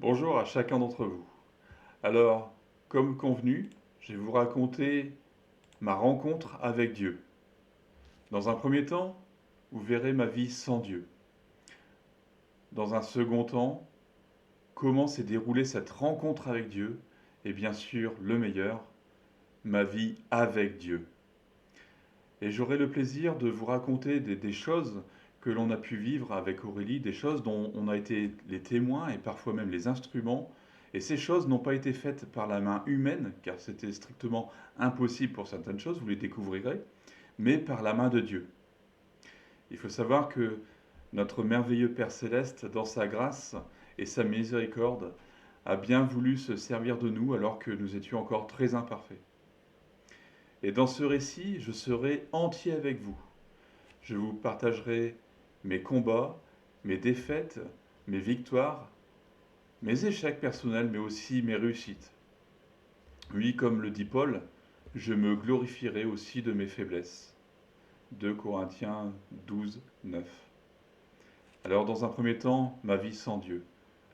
Bonjour à chacun d'entre vous. Alors, comme convenu, je vais vous raconter ma rencontre avec Dieu. Dans un premier temps, vous verrez ma vie sans Dieu. Dans un second temps, comment s'est déroulée cette rencontre avec Dieu. Et bien sûr, le meilleur, ma vie avec Dieu. Et j'aurai le plaisir de vous raconter des choses que l'on a pu vivre avec Aurélie, des choses dont on a été les témoins et parfois même les instruments. Et ces choses n'ont pas été faites par la main humaine, car c'était strictement impossible pour certaines choses, vous les découvrirez, mais par la main de Dieu. Il faut savoir que notre merveilleux Père céleste, dans sa grâce et sa miséricorde, a bien voulu se servir de nous alors que nous étions encore très imparfaits. Et dans ce récit, je serai entier avec vous. Je vous partagerai mes combats, mes défaites, mes victoires, mes échecs personnels, mais aussi mes réussites. Oui, comme le dit Paul, je me glorifierai aussi de mes faiblesses. 2 Corinthiens 12, 9. Alors, dans un premier temps, ma vie sans Dieu.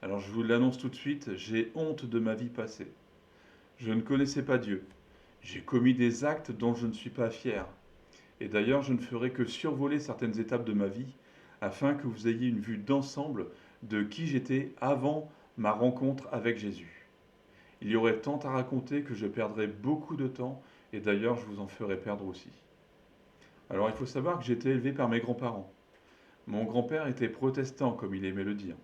Alors, je vous l'annonce tout de suite, j'ai honte de ma vie passée. Je ne connaissais pas Dieu. J'ai commis des actes dont je ne suis pas fier. Et d'ailleurs, je ne ferai que survoler certaines étapes de ma vie afin que vous ayez une vue d'ensemble de qui j'étais avant ma rencontre avec Jésus. Il y aurait tant à raconter que je perdrais beaucoup de temps et d'ailleurs je vous en ferai perdre aussi. Alors il faut savoir que j'ai été élevé par mes grands-parents. Mon grand-père était protestant comme il aimait le dire.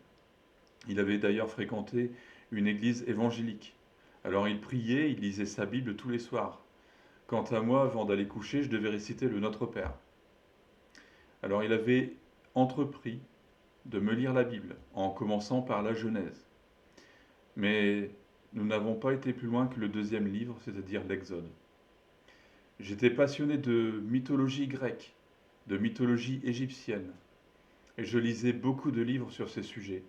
Il avait d'ailleurs fréquenté une église évangélique. Alors il priait, il lisait sa Bible tous les soirs. Quant à moi, avant d'aller coucher, je devais réciter le Notre Père. Alors il avait entrepris de me lire la Bible, en commençant par la Genèse. Mais nous n'avons pas été plus loin que le deuxième livre, c'est-à-dire l'Exode. J'étais passionné de mythologie grecque, de mythologie égyptienne, et je lisais beaucoup de livres sur ces sujets.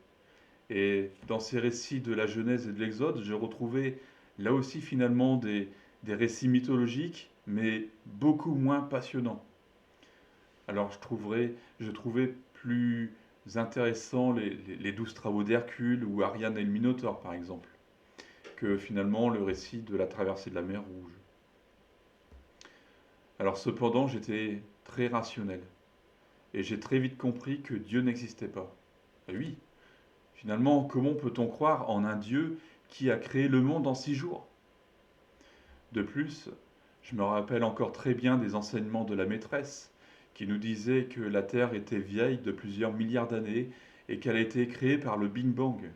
Et dans ces récits de la Genèse et de l'Exode, je retrouvais là aussi finalement des récits mythologiques, mais beaucoup moins passionnants. Alors je trouvais plus intéressant les 12 travaux d'Hercule ou Ariane et le Minotaure par exemple, que finalement le récit de la traversée de la mer Rouge. Alors cependant j'étais très rationnel et j'ai très vite compris que Dieu n'existait pas. Et oui, finalement comment peut-on croire en un Dieu qui a créé le monde en 6 jours? De plus, je me rappelle encore très bien des enseignements de la maîtresse qui nous disait que la Terre était vieille de plusieurs milliards d'années et qu'elle a été créée par le Big Bang.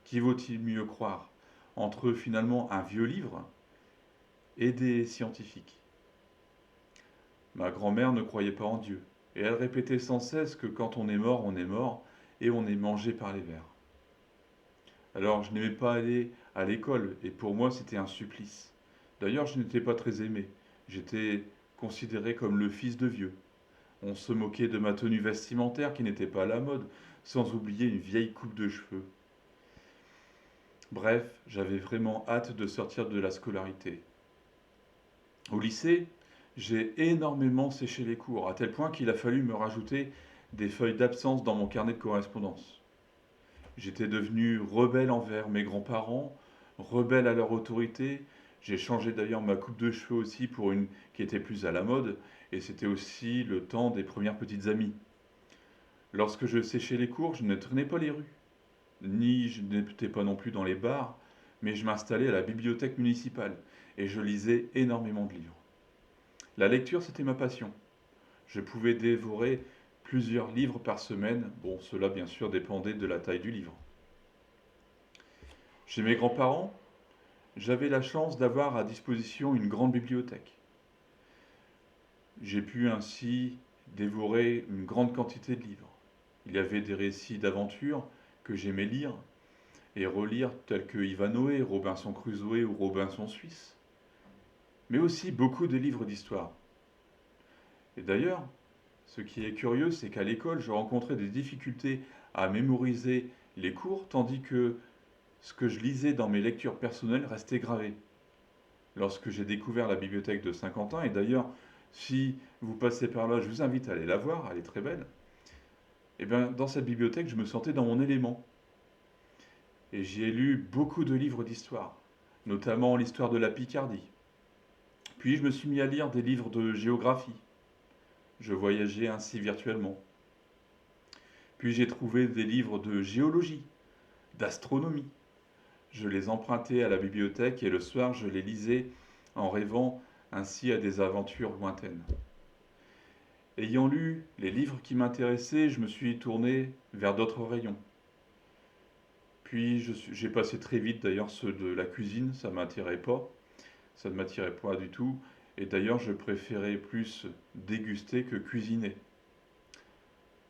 Qui vaut-il mieux croire entre finalement un vieux livre et des scientifiques? Ma grand-mère ne croyait pas en Dieu et elle répétait sans cesse que quand on est mort et on est mangé par les vers. Alors je n'aimais pas aller à l'école et pour moi c'était un supplice. D'ailleurs je n'étais pas très aimé. J'étais considéré comme le fils de vieux. On se moquait de ma tenue vestimentaire qui n'était pas à la mode, sans oublier une vieille coupe de cheveux. Bref, j'avais vraiment hâte de sortir de la scolarité. Au lycée, j'ai énormément séché les cours, à tel point qu'il a fallu me rajouter des feuilles d'absence dans mon carnet de correspondance. J'étais devenu rebelle envers mes grands-parents, rebelle à leur autorité. J'ai changé d'ailleurs ma coupe de cheveux aussi pour une qui était plus à la mode, et c'était aussi le temps des premières petites amies. Lorsque je séchais les cours, je ne traînais pas les rues, ni je n'étais pas non plus dans les bars, mais je m'installais à la bibliothèque municipale et je lisais énormément de livres. La lecture, c'était ma passion. Je pouvais dévorer plusieurs livres par semaine. Bon, cela bien sûr dépendait de la taille du livre. Chez mes grands-parents, j'avais la chance d'avoir à disposition une grande bibliothèque. J'ai pu ainsi dévorer une grande quantité de livres. Il y avait des récits d'aventure que j'aimais lire et relire tels que Ivanhoé, Robinson Crusoe ou Robinson Suisse, mais aussi beaucoup de livres d'histoire. Et d'ailleurs, ce qui est curieux, c'est qu'à l'école, je rencontrais des difficultés à mémoriser les cours, tandis que ce que je lisais dans mes lectures personnelles restait gravé. Lorsque j'ai découvert la bibliothèque de Saint-Quentin, et d'ailleurs, si vous passez par là, je vous invite à aller la voir, elle est très belle, et bien dans cette bibliothèque, je me sentais dans mon élément. et j'y ai lu beaucoup de livres d'histoire, notamment l'histoire de la Picardie. Puis je me suis mis à lire des livres de géographie. Je voyageais ainsi virtuellement. Puis j'ai trouvé des livres de géologie, d'astronomie. Je les empruntais à la bibliothèque et le soir je les lisais en rêvant ainsi à des aventures lointaines. Ayant lu les livres qui m'intéressaient, je me suis tourné vers d'autres rayons. Puis j'ai passé très vite d'ailleurs ceux de la cuisine, ça m'attirait pas, ça ne m'attirait pas du tout. Et d'ailleurs je préférais plus déguster que cuisiner.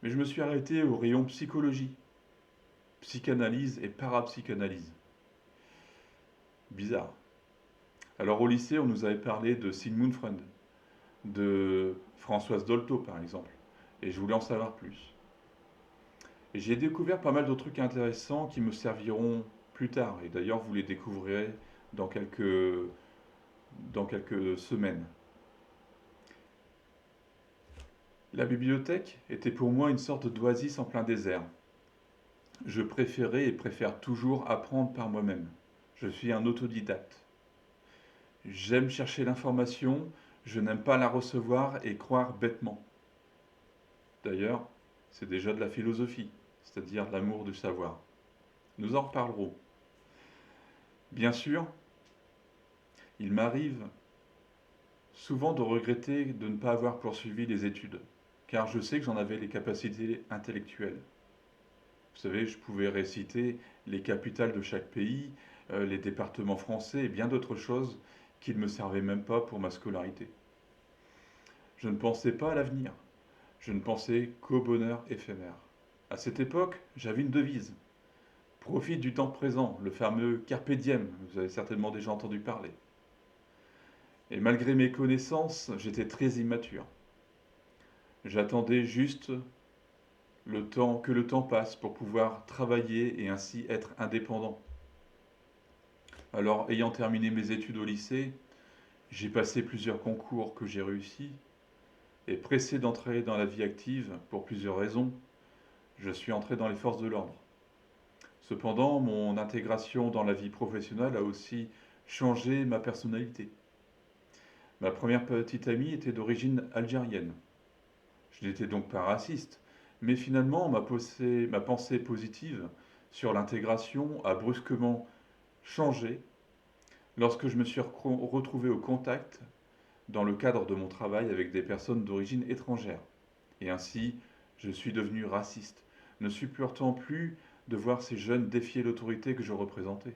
Mais je me suis arrêté au rayon psychologie, psychanalyse et parapsychanalyse. Bizarre. Alors au lycée, on nous avait parlé de Sigmund Freud, de Françoise Dolto par exemple, et je voulais en savoir plus. Et j'ai découvert pas mal de trucs intéressants qui me serviront plus tard, et d'ailleurs vous les découvrirez dans quelques semaines. La bibliothèque était pour moi une sorte d'oasis en plein désert. Je préférais et préfère toujours apprendre par moi-même. Je suis un autodidacte. J'aime chercher l'information, je n'aime pas la recevoir et croire bêtement. D'ailleurs, c'est déjà de la philosophie, c'est-à-dire l'amour du savoir. Nous en reparlerons. Bien sûr, il m'arrive souvent de regretter de ne pas avoir poursuivi les études, car je sais que j'en avais les capacités intellectuelles. Vous savez, je pouvais réciter les capitales de chaque pays, les départements français et bien d'autres choses qui ne me servaient même pas pour ma scolarité. Je ne pensais pas à l'avenir, je ne pensais qu'au bonheur éphémère. À cette époque, j'avais une devise. Profite du temps présent, le fameux carpe diem, vous avez certainement déjà entendu parler. Et malgré mes connaissances, j'étais très immature. J'attendais juste que le temps passe pour pouvoir travailler et ainsi être indépendant. Alors, ayant terminé mes études au lycée, j'ai passé plusieurs concours que j'ai réussi, et pressé d'entrer dans la vie active pour plusieurs raisons, je suis entré dans les forces de l'ordre. Cependant, mon intégration dans la vie professionnelle a aussi changé ma personnalité. Ma première petite amie était d'origine algérienne. Je n'étais donc pas raciste, mais finalement ma pensée positive sur l'intégration a brusquement changé lorsque je me suis retrouvé au contact dans le cadre de mon travail avec des personnes d'origine étrangère. Et ainsi, je suis devenu raciste, ne supportant plus de voir ces jeunes défier l'autorité que je représentais.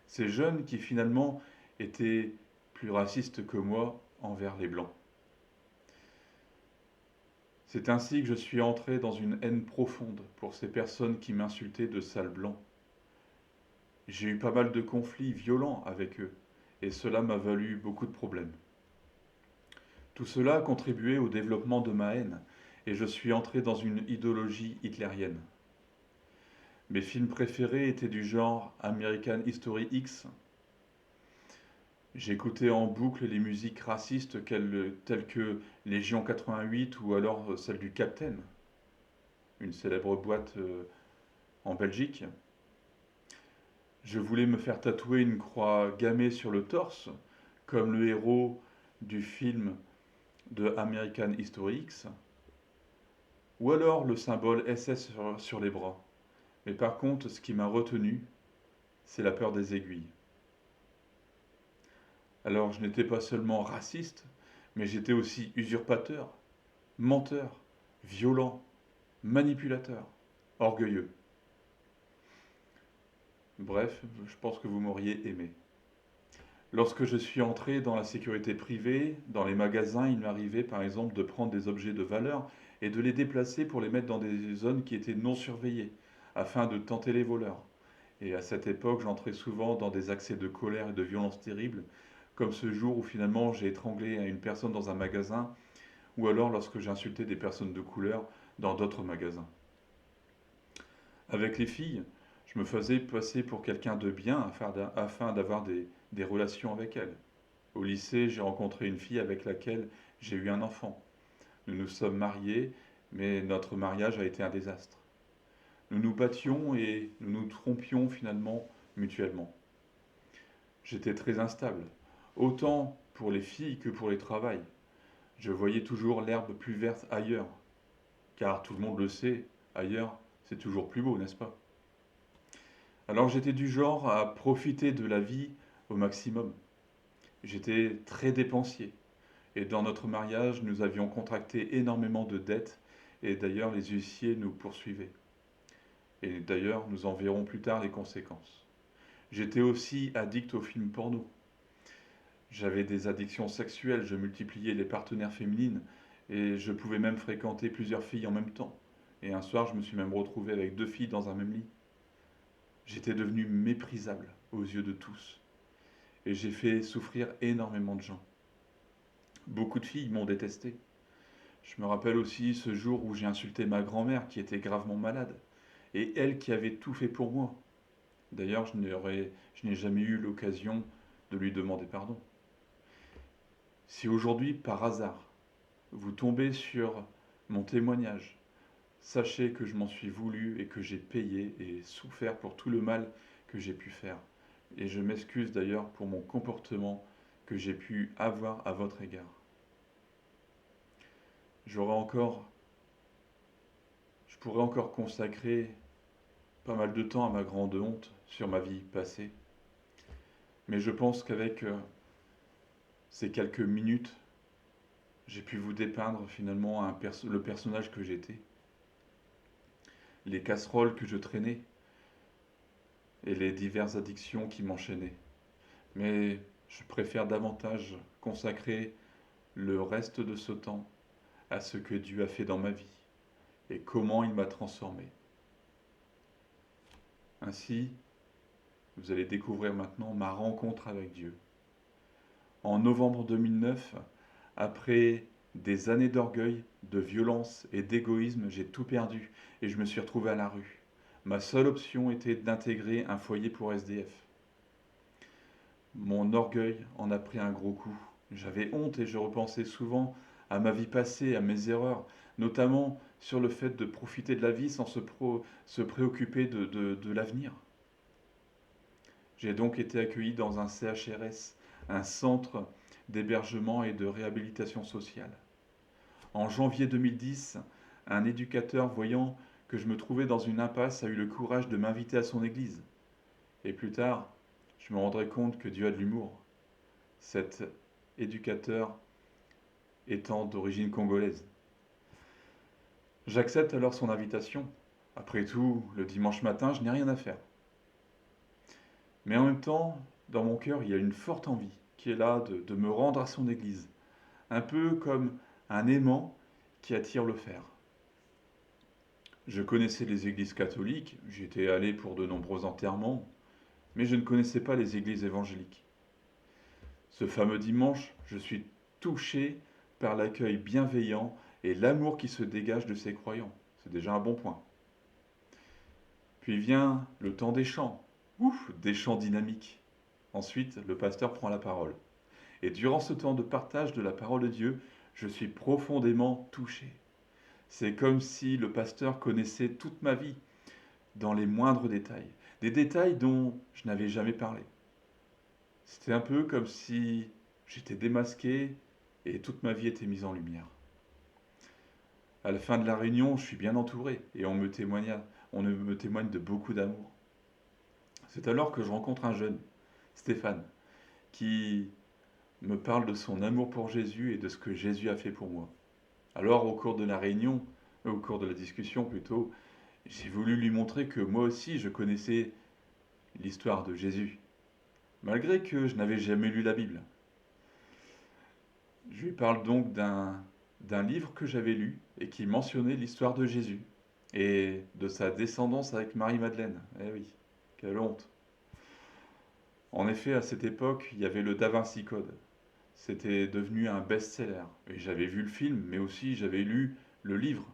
Ces jeunes qui finalement étaient plus racistes que moi envers les Blancs. C'est ainsi que je suis entré dans une haine profonde pour ces personnes qui m'insultaient de sales blancs. J'ai eu pas mal de conflits violents avec eux, et cela m'a valu beaucoup de problèmes. Tout cela a contribué au développement de ma haine, et je suis entré dans une idéologie hitlérienne. Mes films préférés étaient du genre American History X. J'écoutais en boucle les musiques racistes telles que Légion 88 ou alors celle du Captain, une célèbre boîte en Belgique. Je voulais me faire tatouer une croix gammée sur le torse, comme le héros du film de American History X, ou alors le symbole SS sur les bras. Mais par contre, ce qui m'a retenu, c'est la peur des aiguilles. Alors je n'étais pas seulement raciste, mais j'étais aussi usurpateur, menteur, violent, manipulateur, orgueilleux. Bref, je pense que vous m'auriez aimé. Lorsque je suis entré dans la sécurité privée, dans les magasins, il m'arrivait par exemple de prendre des objets de valeur et de les déplacer pour les mettre dans des zones qui étaient non surveillées, afin de tenter les voleurs. Et à cette époque, j'entrais souvent dans des accès de colère et de violence terribles, comme ce jour où finalement j'ai étranglé une personne dans un magasin, ou alors lorsque j'ai insulté des personnes de couleur dans d'autres magasins. Avec les filles, je me faisais passer pour quelqu'un de bien afin d'avoir des relations avec elles. Au lycée, j'ai rencontré une fille avec laquelle j'ai eu un enfant. Nous nous sommes mariés, mais notre mariage a été un désastre. Nous nous battions et nous nous trompions finalement mutuellement. J'étais très instable, autant pour les filles que pour les travails. Je voyais toujours l'herbe plus verte ailleurs, car tout le monde le sait, ailleurs c'est toujours plus beau, n'est-ce pas? Alors j'étais du genre à profiter de la vie au maximum. J'étais très dépensier, et dans notre mariage nous avions contracté énormément de dettes, et d'ailleurs les huissiers nous poursuivaient. Et d'ailleurs nous en verrons plus tard les conséquences. J'étais aussi addict aux films porno. J'avais des addictions sexuelles, je multipliais les partenaires féminines et je pouvais même fréquenter plusieurs filles en même temps. Et un soir, je me suis même retrouvé avec 2 filles dans un même lit. J'étais devenu méprisable aux yeux de tous et j'ai fait souffrir énormément de gens. Beaucoup de filles m'ont détesté. Je me rappelle aussi ce jour où j'ai insulté ma grand-mère qui était gravement malade et elle qui avait tout fait pour moi. D'ailleurs, je n'ai jamais eu l'occasion de lui demander pardon. Si aujourd'hui, par hasard, vous tombez sur mon témoignage, sachez que je m'en suis voulu et que j'ai payé et souffert pour tout le mal que j'ai pu faire. Et je m'excuse d'ailleurs pour mon comportement que j'ai pu avoir à votre égard. J'aurais encore, je pourrais encore consacrer pas mal de temps à ma grande honte sur ma vie passée, mais je pense qu'avec ces quelques minutes, j'ai pu vous dépeindre finalement le personnage que j'étais, les casseroles que je traînais et les diverses addictions qui m'enchaînaient. Mais je préfère davantage consacrer le reste de ce temps à ce que Dieu a fait dans ma vie et comment il m'a transformé. Ainsi, vous allez découvrir maintenant ma rencontre avec Dieu. En novembre 2009, après des années d'orgueil, de violence et d'égoïsme, j'ai tout perdu et je me suis retrouvé à la rue. Ma seule option était d'intégrer un foyer pour SDF. Mon orgueil en a pris un gros coup. J'avais honte et je repensais souvent à ma vie passée, à mes erreurs, notamment sur le fait de profiter de la vie sans se préoccuper de l'avenir. J'ai donc été accueilli dans un CHRS, un centre d'hébergement et de réhabilitation sociale. En janvier 2010, un éducateur, voyant que je me trouvais dans une impasse, a eu le courage de m'inviter à son église. Et plus tard, je me rendrai compte que Dieu a de l'humour. Cet éducateur étant d'origine congolaise. J'accepte alors son invitation. Après tout, le dimanche matin, je n'ai rien à faire. Mais en même temps, dans mon cœur, il y a une forte envie qui est là de me rendre à son église. Un peu comme un aimant qui attire le fer. Je connaissais les églises catholiques, j'étais allé pour de nombreux enterrements, mais je ne connaissais pas les églises évangéliques. Ce fameux dimanche, je suis touché par l'accueil bienveillant et l'amour qui se dégage de ces croyants. C'est déjà un bon point. Puis vient le temps des chants. Ouf, des chants dynamiques. Ensuite, le pasteur prend la parole. Et durant ce temps de partage de la parole de Dieu, je suis profondément touché. C'est comme si le pasteur connaissait toute ma vie, dans les moindres détails. Des détails dont je n'avais jamais parlé. C'était un peu comme si j'étais démasqué et toute ma vie était mise en lumière. À la fin de la réunion, je suis bien entouré et on me témoigne de beaucoup d'amour. C'est alors que je rencontre un jeune, Stéphane, qui me parle de son amour pour Jésus et de ce que Jésus a fait pour moi. Alors, au cours de la réunion, au cours de la discussion plutôt, j'ai voulu lui montrer que moi aussi je connaissais l'histoire de Jésus, malgré que je n'avais jamais lu la Bible. Je lui parle donc d'un livre que j'avais lu et qui mentionnait l'histoire de Jésus et de sa descendance avec Marie-Madeleine. Eh oui, quelle honte. En effet, à cette époque, il y avait le Da Vinci Code. C'était devenu un best-seller. Et j'avais vu le film, mais aussi j'avais lu le livre.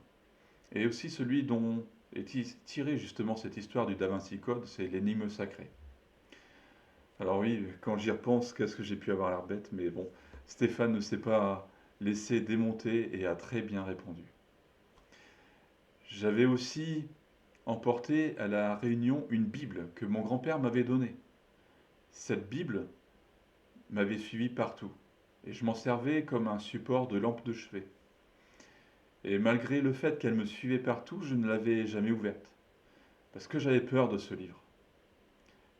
Et aussi celui dont est tirée justement cette histoire du Da Vinci Code, c'est l'énigme sacrée. Alors oui, quand j'y repense, qu'est-ce que j'ai pu avoir l'air bête, mais bon, Stéphane ne s'est pas laissé démonter et a très bien répondu. J'avais aussi emporté à la Réunion une Bible que mon grand-père m'avait donnée. Cette Bible m'avait suivi partout, et je m'en servais comme un support de lampe de chevet. Et malgré le fait qu'elle me suivait partout, je ne l'avais jamais ouverte, parce que j'avais peur de ce livre.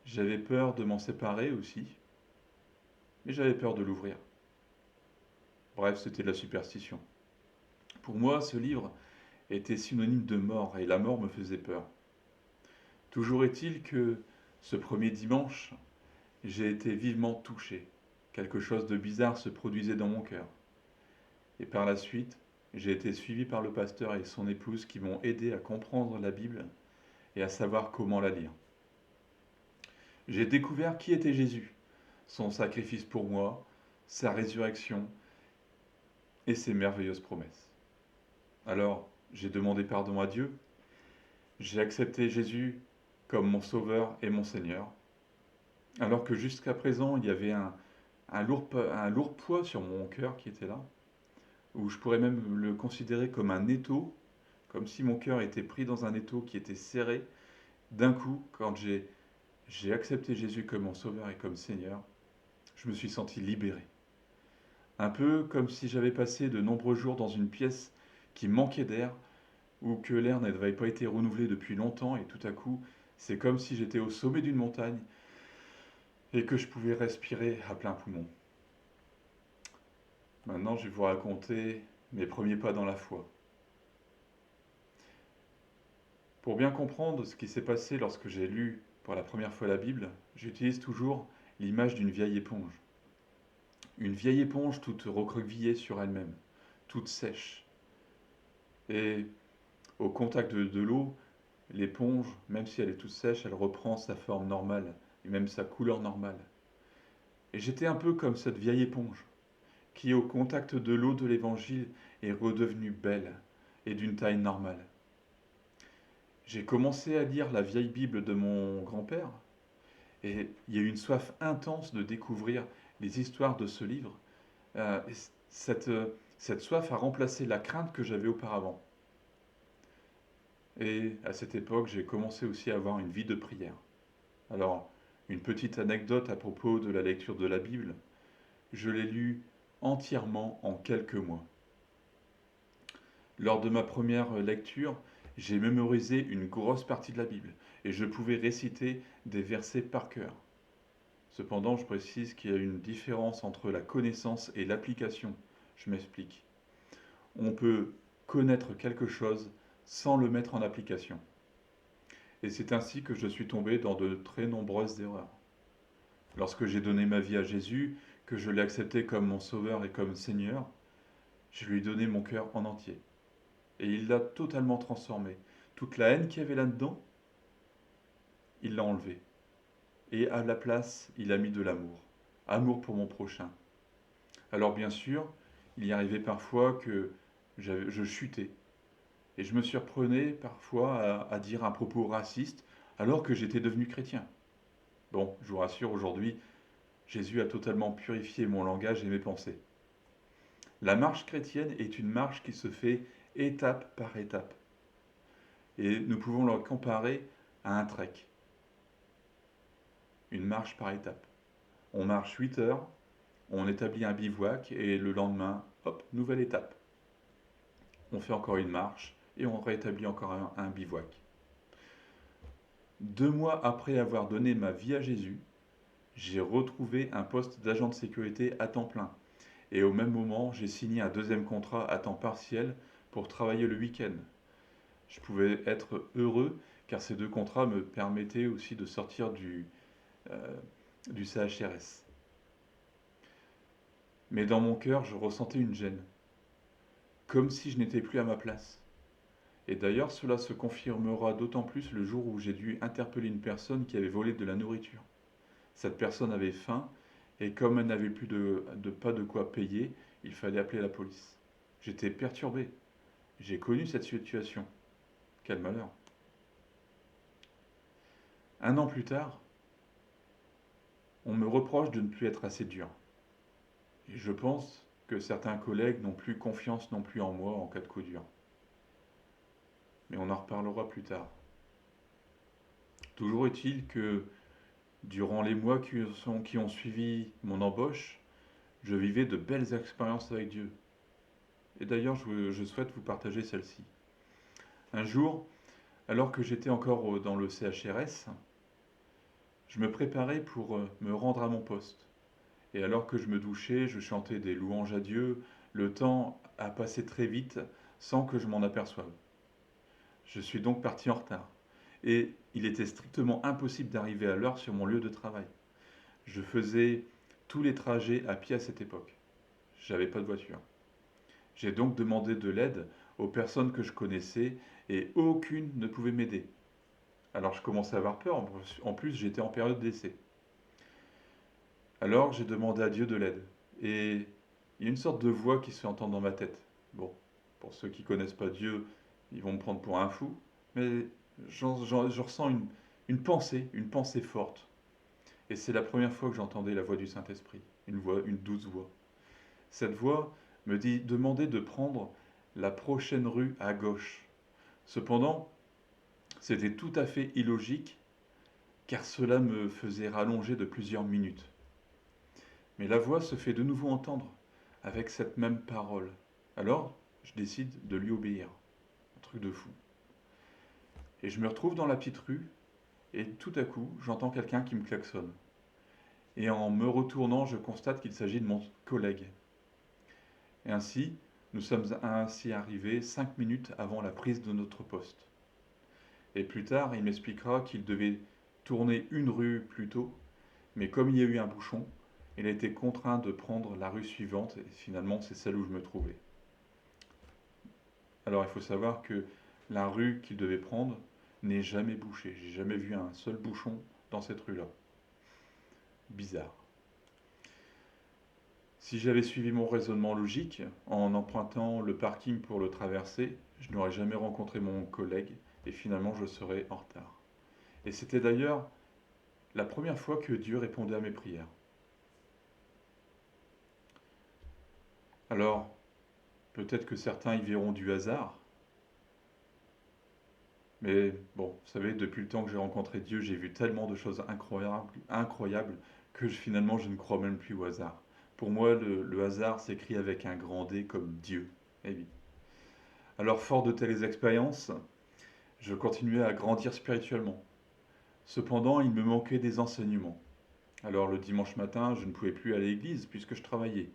J'avais peur de m'en séparer aussi, mais j'avais peur de l'ouvrir. Bref, c'était de la superstition. Pour moi, ce livre était synonyme de mort, et la mort me faisait peur. Toujours est-il que ce premier dimanche, j'ai été vivement touché. Quelque chose de bizarre se produisait dans mon cœur. Et par la suite, j'ai été suivi par le pasteur et son épouse qui m'ont aidé à comprendre la Bible et à savoir comment la lire. J'ai découvert qui était Jésus, son sacrifice pour moi, sa résurrection et ses merveilleuses promesses. Alors, j'ai demandé pardon à Dieu, j'ai accepté Jésus comme mon sauveur et mon Seigneur, alors que jusqu'à présent, il y avait un lourd poids sur mon cœur qui était là, où je pourrais même le considérer comme un étau, comme si mon cœur était pris dans un étau qui était serré. D'un coup, quand j'ai accepté Jésus comme mon sauveur et comme Seigneur, je me suis senti libéré. Un peu comme si j'avais passé de nombreux jours dans une pièce qui manquait d'air, ou que l'air n'avait pas été renouvelé depuis longtemps, et tout à coup, c'est comme si j'étais au sommet d'une montagne et que je pouvais respirer à plein poumon. Maintenant, je vais vous raconter mes premiers pas dans la foi. Pour bien comprendre ce qui s'est passé lorsque j'ai lu pour la première fois la Bible, j'utilise toujours l'image d'une vieille éponge. Une vieille éponge toute recroquevillée sur elle-même, toute sèche. Et au contact de l'eau, l'éponge, même si elle est toute sèche, elle reprend sa forme normale et même sa couleur normale. Et j'étais un peu comme cette vieille éponge qui, au contact de l'eau de l'évangile, est redevenue belle et d'une taille normale. J'ai commencé à lire la vieille Bible de mon grand-père et il y a eu une soif intense de découvrir les histoires de ce livre. Euh, cette, cette soif a remplacé la crainte que j'avais auparavant. Et à cette époque, j'ai commencé aussi à avoir une vie de prière. Alors, une petite anecdote à propos de la lecture de la Bible. Je l'ai lue entièrement en quelques mois. Lors de ma première lecture, j'ai mémorisé une grosse partie de la Bible et je pouvais réciter des versets par cœur. Cependant, je précise qu'il y a une différence entre la connaissance et l'application. Je m'explique. On peut connaître quelque chose sans le mettre en application. Et c'est ainsi que je suis tombé dans de très nombreuses erreurs. Lorsque j'ai donné ma vie à Jésus, que je l'ai accepté comme mon sauveur et comme Seigneur, je lui ai donné mon cœur en entier. Et il l'a totalement transformé. Toute la haine qu'il y avait là-dedans, il l'a enlevée. Et à la place, il a mis de l'amour. Amour pour mon prochain. Alors bien sûr, il y arrivait parfois que je chutais. Et je me surprenais parfois à dire un propos raciste alors que j'étais devenu chrétien. Bon, je vous rassure, aujourd'hui, Jésus a totalement purifié mon langage et mes pensées. La marche chrétienne est une marche qui se fait étape par étape. Et nous pouvons le comparer à un trek. Une marche par étape. On marche 8 heures, on établit un bivouac et le lendemain, hop, nouvelle étape. On fait encore une marche et on rétablit encore un bivouac. 2 mois après avoir donné ma vie à Jésus, j'ai retrouvé un poste d'agent de sécurité à temps plein. Et au même moment, j'ai signé un deuxième contrat à temps partiel pour travailler le week-end. Je pouvais être heureux car ces 2 contrats me permettaient aussi de sortir du CHRS. Mais dans mon cœur, je ressentais une gêne, comme si je n'étais plus à ma place. Et d'ailleurs, cela se confirmera d'autant plus le jour où j'ai dû interpeller une personne qui avait volé de la nourriture. Cette personne avait faim, et comme elle n'avait plus pas de quoi payer, il fallait appeler la police. J'étais perturbé. J'ai connu cette situation. Quel malheur. 1 an plus tard, on me reproche de ne plus être assez dur. Et je pense que certains collègues n'ont plus confiance non plus en moi en cas de coup dur. Mais on en reparlera plus tard. Toujours est-il que durant les mois qui ont suivi mon embauche, je vivais de belles expériences avec Dieu. Et d'ailleurs, je souhaite vous partager celle-ci. Un jour, alors que j'étais encore dans le CHRS, je me préparais pour me rendre à mon poste. Et alors que je me douchais, je chantais des louanges à Dieu. Le temps a passé très vite sans que je m'en aperçoive. Je suis donc parti en retard. Et il était strictement impossible d'arriver à l'heure sur mon lieu de travail. Je faisais tous les trajets à pied à cette époque. J'avais pas de voiture. J'ai donc demandé de l'aide aux personnes que je connaissais et aucune ne pouvait m'aider. Alors je commençais à avoir peur, en plus j'étais en période d'essai. Alors j'ai demandé à Dieu de l'aide. Et il y a une sorte de voix qui se fait entendre dans ma tête. Bon, pour ceux qui connaissent pas Dieu, ils vont me prendre pour un fou, mais je ressens une pensée forte. Et c'est la première fois que j'entendais la voix du Saint-Esprit, une douce voix. Cette voix me dit demandait de prendre la prochaine rue à gauche. Cependant, c'était tout à fait illogique, car cela me faisait rallonger de plusieurs minutes. Mais la voix se fait de nouveau entendre, avec cette même parole. Alors, je décide de lui obéir. Un truc de fou. Et je me retrouve dans la petite rue, et tout à coup, j'entends quelqu'un qui me klaxonne. Et en me retournant, je constate qu'il s'agit de mon collègue. Et ainsi, nous sommes ainsi arrivés 5 minutes avant la prise de notre poste. Et plus tard, il m'expliquera qu'il devait tourner une rue plus tôt, mais comme il y a eu un bouchon, il a été contraint de prendre la rue suivante, et finalement c'est celle où je me trouvais. Alors il faut savoir que la rue qu'il devait prendre n'est jamais bouchée. J'ai jamais vu un seul bouchon dans cette rue-là. Bizarre. Si j'avais suivi mon raisonnement logique, en empruntant le parking pour le traverser, je n'aurais jamais rencontré mon collègue et finalement je serais en retard. Et c'était d'ailleurs la première fois que Dieu répondait à mes prières. Alors, peut-être que certains y verront du hasard, mais bon, vous savez, depuis le temps que j'ai rencontré Dieu, j'ai vu tellement de choses incroyables que finalement je ne crois même plus au hasard. Pour moi, le hasard s'écrit avec un grand D comme Dieu. Eh oui. Alors, fort de telles expériences, je continuais à grandir spirituellement. Cependant, il me manquait des enseignements. Alors, le dimanche matin, je ne pouvais plus aller à l'église puisque je travaillais.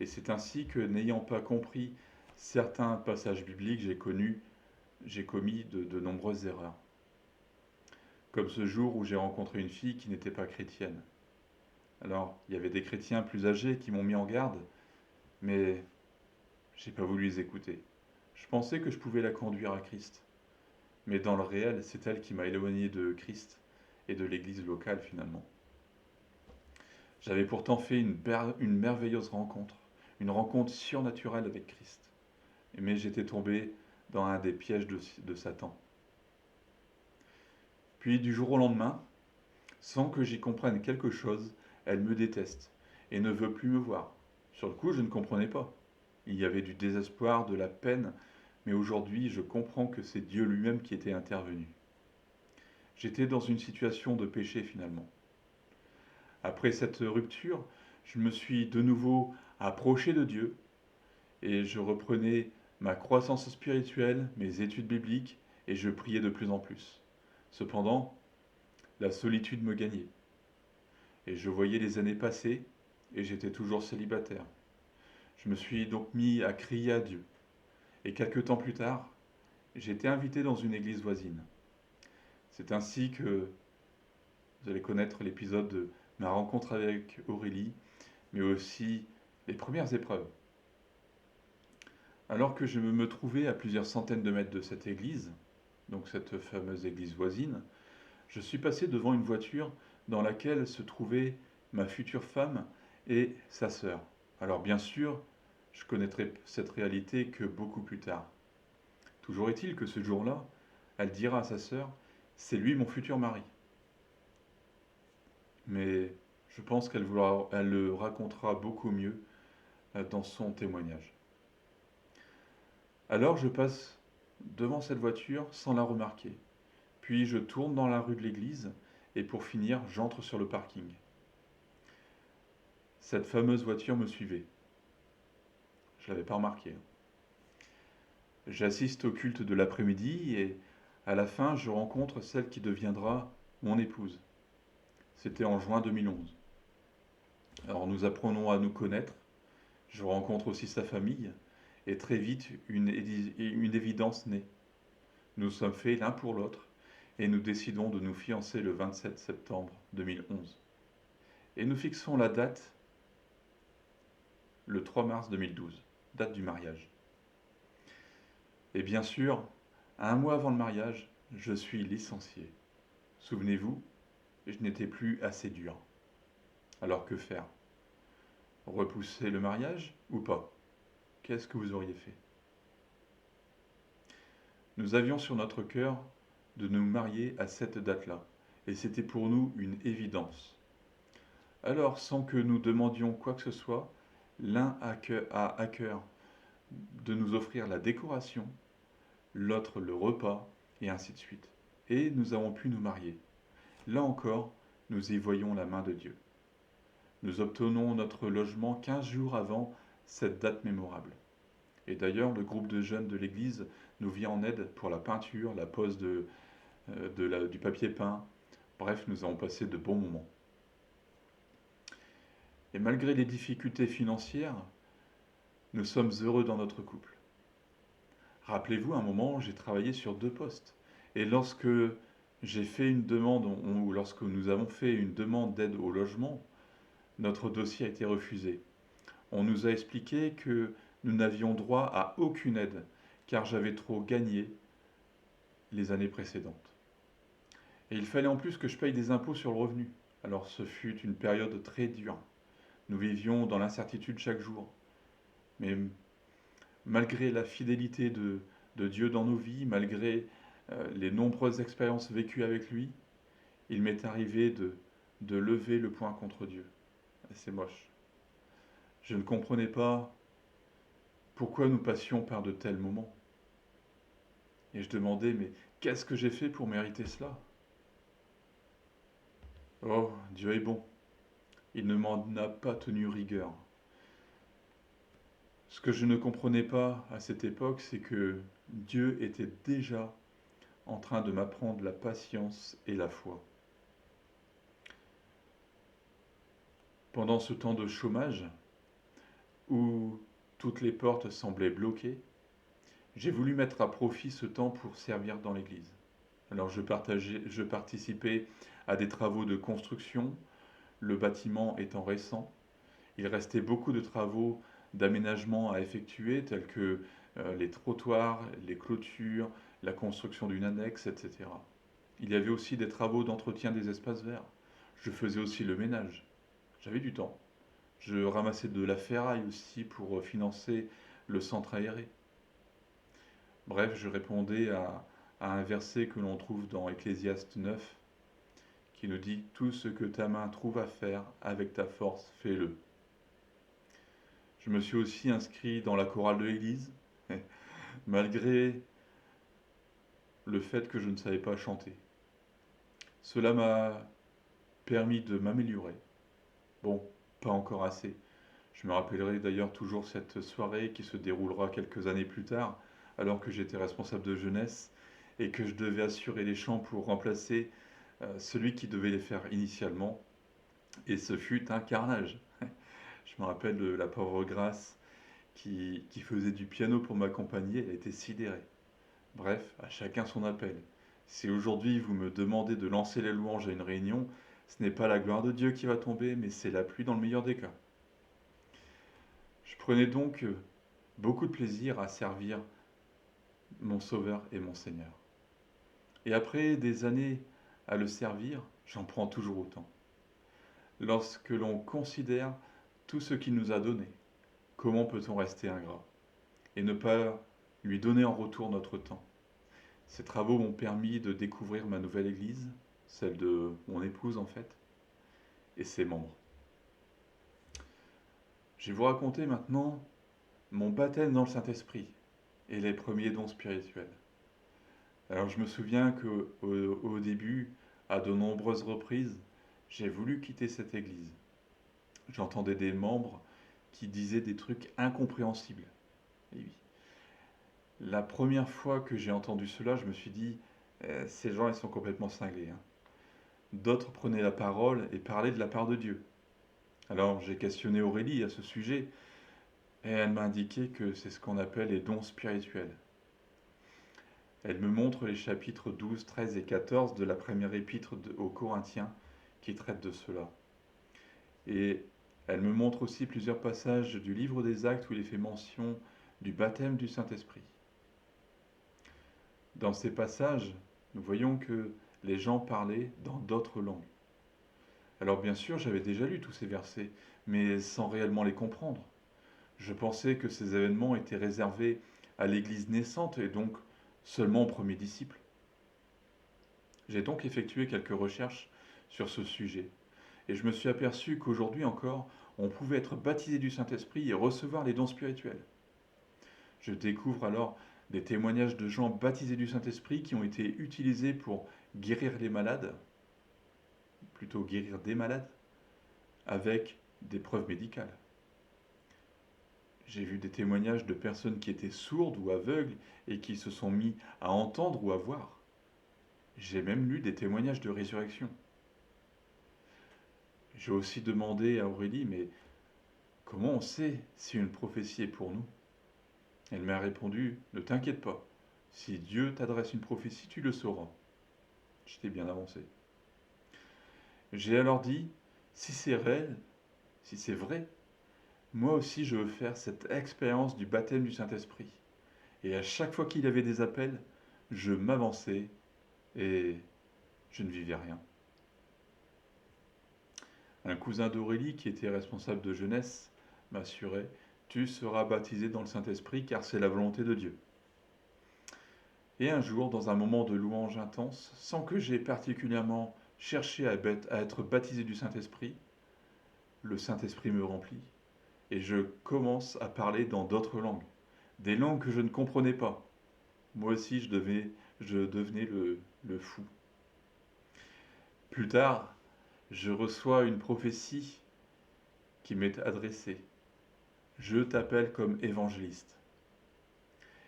Et c'est ainsi que, n'ayant pas compris certains passages bibliques, j'ai commis de nombreuses erreurs. Comme ce jour où j'ai rencontré une fille qui n'était pas chrétienne. Alors, il y avait des chrétiens plus âgés qui m'ont mis en garde, mais j'ai pas voulu les écouter. Je pensais que je pouvais la conduire à Christ. Mais dans le réel, c'est elle qui m'a éloigné de Christ et de l'église locale finalement. J'avais pourtant fait une merveilleuse rencontre, une rencontre surnaturelle avec Christ. Mais j'étais tombé dans un des pièges de Satan. Puis du jour au lendemain, sans que j'y comprenne quelque chose, elle me déteste et ne veut plus me voir. Sur le coup, je ne comprenais pas. Il y avait du désespoir, de la peine, mais aujourd'hui, je comprends que c'est Dieu lui-même qui était intervenu. J'étais dans une situation de péché finalement. Après cette rupture, je me suis de nouveau approché de Dieu et je reprenais ma croissance spirituelle, mes études bibliques et je priais de plus en plus. Cependant, la solitude me gagnait et je voyais les années passer et j'étais toujours célibataire. Je me suis donc mis à crier à Dieu et quelques temps plus tard, j'ai été invité dans une église voisine. C'est ainsi que vous allez connaître l'épisode de ma rencontre avec Aurélie, mais aussi les premières épreuves. Alors que je me trouvais à plusieurs centaines de mètres de cette église, donc cette fameuse église voisine, je suis passé devant une voiture dans laquelle se trouvait ma future femme et sa sœur. Alors bien sûr, je connaîtrai cette réalité que beaucoup plus tard. Toujours est-il que ce jour-là, elle dira à sa sœur, c'est lui mon futur mari. Mais je pense elle le racontera beaucoup mieux dans son témoignage. Alors je passe devant cette voiture sans la remarquer. Puis je tourne dans la rue de l'église et pour finir, j'entre sur le parking. Cette fameuse voiture me suivait. Je ne l'avais pas remarqué. J'assiste au culte de l'après-midi et à la fin, je rencontre celle qui deviendra mon épouse. C'était en juin 2011. Alors nous apprenons à nous connaître. Je rencontre aussi sa famille et très vite une évidence naît. Nous sommes faits l'un pour l'autre et nous décidons de nous fiancer le 27 septembre 2011. Et nous fixons la date le 3 mars 2012, date du mariage. Et bien sûr, un mois avant le mariage, je suis licencié. Souvenez-vous, je n'étais plus assez dur. Alors que faire? Repousser le mariage ou pas? Qu'est-ce que vous auriez fait? Nous avions sur notre cœur de nous marier à cette date-là, et c'était pour nous une évidence. Alors, sans que nous demandions quoi que ce soit, l'un a à cœur de nous offrir la décoration, l'autre le repas, et ainsi de suite. Et nous avons pu nous marier. Là encore, nous y voyons la main de Dieu. Nous obtenons notre logement 15 jours avant cette date mémorable. Et d'ailleurs, le groupe de jeunes de l'église nous vient en aide pour la peinture, la pose du papier peint. Bref, nous avons passé de bons moments. Et malgré les difficultés financières, nous sommes heureux dans notre couple. Rappelez-vous, à un moment, j'ai travaillé sur 2 postes. Et lorsque j'ai fait une demande, ou lorsque nous avons fait une demande d'aide au logement, notre dossier a été refusé. On nous a expliqué que nous n'avions droit à aucune aide, car j'avais trop gagné les années précédentes. Et il fallait en plus que je paye des impôts sur le revenu. Alors ce fut une période très dure. Nous vivions dans l'incertitude chaque jour. Mais malgré la fidélité de Dieu dans nos vies, malgré les nombreuses expériences vécues avec lui, il m'est arrivé de lever le poing contre Dieu. Et c'est moche. Je ne comprenais pas pourquoi nous passions par de tels moments. Et je demandais, mais qu'est-ce que j'ai fait pour mériter cela? Oh, Dieu est bon. Il ne m'en a pas tenu rigueur. Ce que je ne comprenais pas à cette époque, c'est que Dieu était déjà en train de m'apprendre la patience et la foi. Pendant ce temps de chômage, où toutes les portes semblaient bloquées, j'ai voulu mettre à profit ce temps pour servir dans l'église. Alors je participais à des travaux de construction, le bâtiment étant récent. Il restait beaucoup de travaux d'aménagement à effectuer, tels que les trottoirs, les clôtures, la construction d'une annexe, etc. Il y avait aussi des travaux d'entretien des espaces verts. Je faisais aussi le ménage. J'avais du temps. Je ramassais de la ferraille aussi pour financer le centre aéré. Bref, je répondais à un verset que l'on trouve dans Ecclésiaste 9, qui nous dit: tout ce que ta main trouve à faire avec ta force, fais-le. Je me suis aussi inscrit dans la chorale de l'église, malgré le fait que je ne savais pas chanter. Cela m'a permis de m'améliorer. Bon, pas encore assez. Je me rappellerai d'ailleurs toujours cette soirée qui se déroulera quelques années plus tard, alors que j'étais responsable de jeunesse et que je devais assurer les chants pour remplacer celui qui devait les faire initialement. Et ce fut un carnage. Je me rappelle de la pauvre Grâce qui faisait du piano pour m'accompagner, elle était sidérée. Bref, à chacun son appel. Si aujourd'hui vous me demandez de lancer les louanges à une réunion, ce n'est pas la gloire de Dieu qui va tomber, mais c'est la pluie dans le meilleur des cas. Je prenais donc beaucoup de plaisir à servir mon Sauveur et mon Seigneur. Et après des années à le servir, j'en prends toujours autant. Lorsque l'on considère tout ce qu'il nous a donné, comment peut-on rester ingrat et ne pas lui donner en retour notre temps? Ces travaux m'ont permis de découvrir ma nouvelle église, celle de mon épouse en fait, et ses membres. Je vais vous raconter maintenant mon baptême dans le Saint-Esprit et les premiers dons spirituels. Alors je me souviens au début, à de nombreuses reprises, j'ai voulu quitter cette église. J'entendais des membres qui disaient des trucs incompréhensibles. Et oui. La première fois que j'ai entendu cela, je me suis dit, ces gens, ils sont complètement cinglés, hein. D'autres prenaient la parole et parlaient de la part de Dieu. Alors j'ai questionné Aurélie à ce sujet, et elle m'a indiqué que c'est ce qu'on appelle les dons spirituels. Elle me montre les chapitres 12, 13 et 14 de la première épître aux Corinthiens qui traitent de cela. Et elle me montre aussi plusieurs passages du livre des Actes où il est fait mention du baptême du Saint-Esprit. Dans ces passages, nous voyons que les gens parlaient dans d'autres langues. Alors bien sûr, j'avais déjà lu tous ces versets, mais sans réellement les comprendre. Je pensais que ces événements étaient réservés à l'Église naissante et donc seulement aux premiers disciples. J'ai donc effectué quelques recherches sur ce sujet et je me suis aperçu qu'aujourd'hui encore, on pouvait être baptisé du Saint-Esprit et recevoir les dons spirituels. Je découvre alors des témoignages de gens baptisés du Saint-Esprit qui ont été utilisés pour guérir les malades, plutôt guérir des malades, avec des preuves médicales. J'ai vu des témoignages de personnes qui étaient sourdes ou aveugles et qui se sont mis à entendre ou à voir. J'ai même lu des témoignages de résurrection. J'ai aussi demandé à Aurélie, mais comment on sait si une prophétie est pour nous? Elle m'a répondu, ne t'inquiète pas, si Dieu t'adresse une prophétie, tu le sauras. J'étais bien avancé. J'ai alors dit, si c'est réel, si c'est vrai, moi aussi je veux faire cette expérience du baptême du Saint-Esprit. Et à chaque fois qu'il y avait des appels, je m'avançais et je ne vivais rien. Un cousin d'Aurélie, qui était responsable de jeunesse, m'assurait, tu seras baptisé dans le Saint-Esprit car c'est la volonté de Dieu. Et un jour, dans un moment de louange intense, sans que j'aie particulièrement cherché à être baptisé du Saint-Esprit, le Saint-Esprit me remplit et je commence à parler dans d'autres langues, des langues que je ne comprenais pas. Moi aussi, je devenais le fou. Plus tard, je reçois une prophétie qui m'est adressée. Je t'appelle comme évangéliste.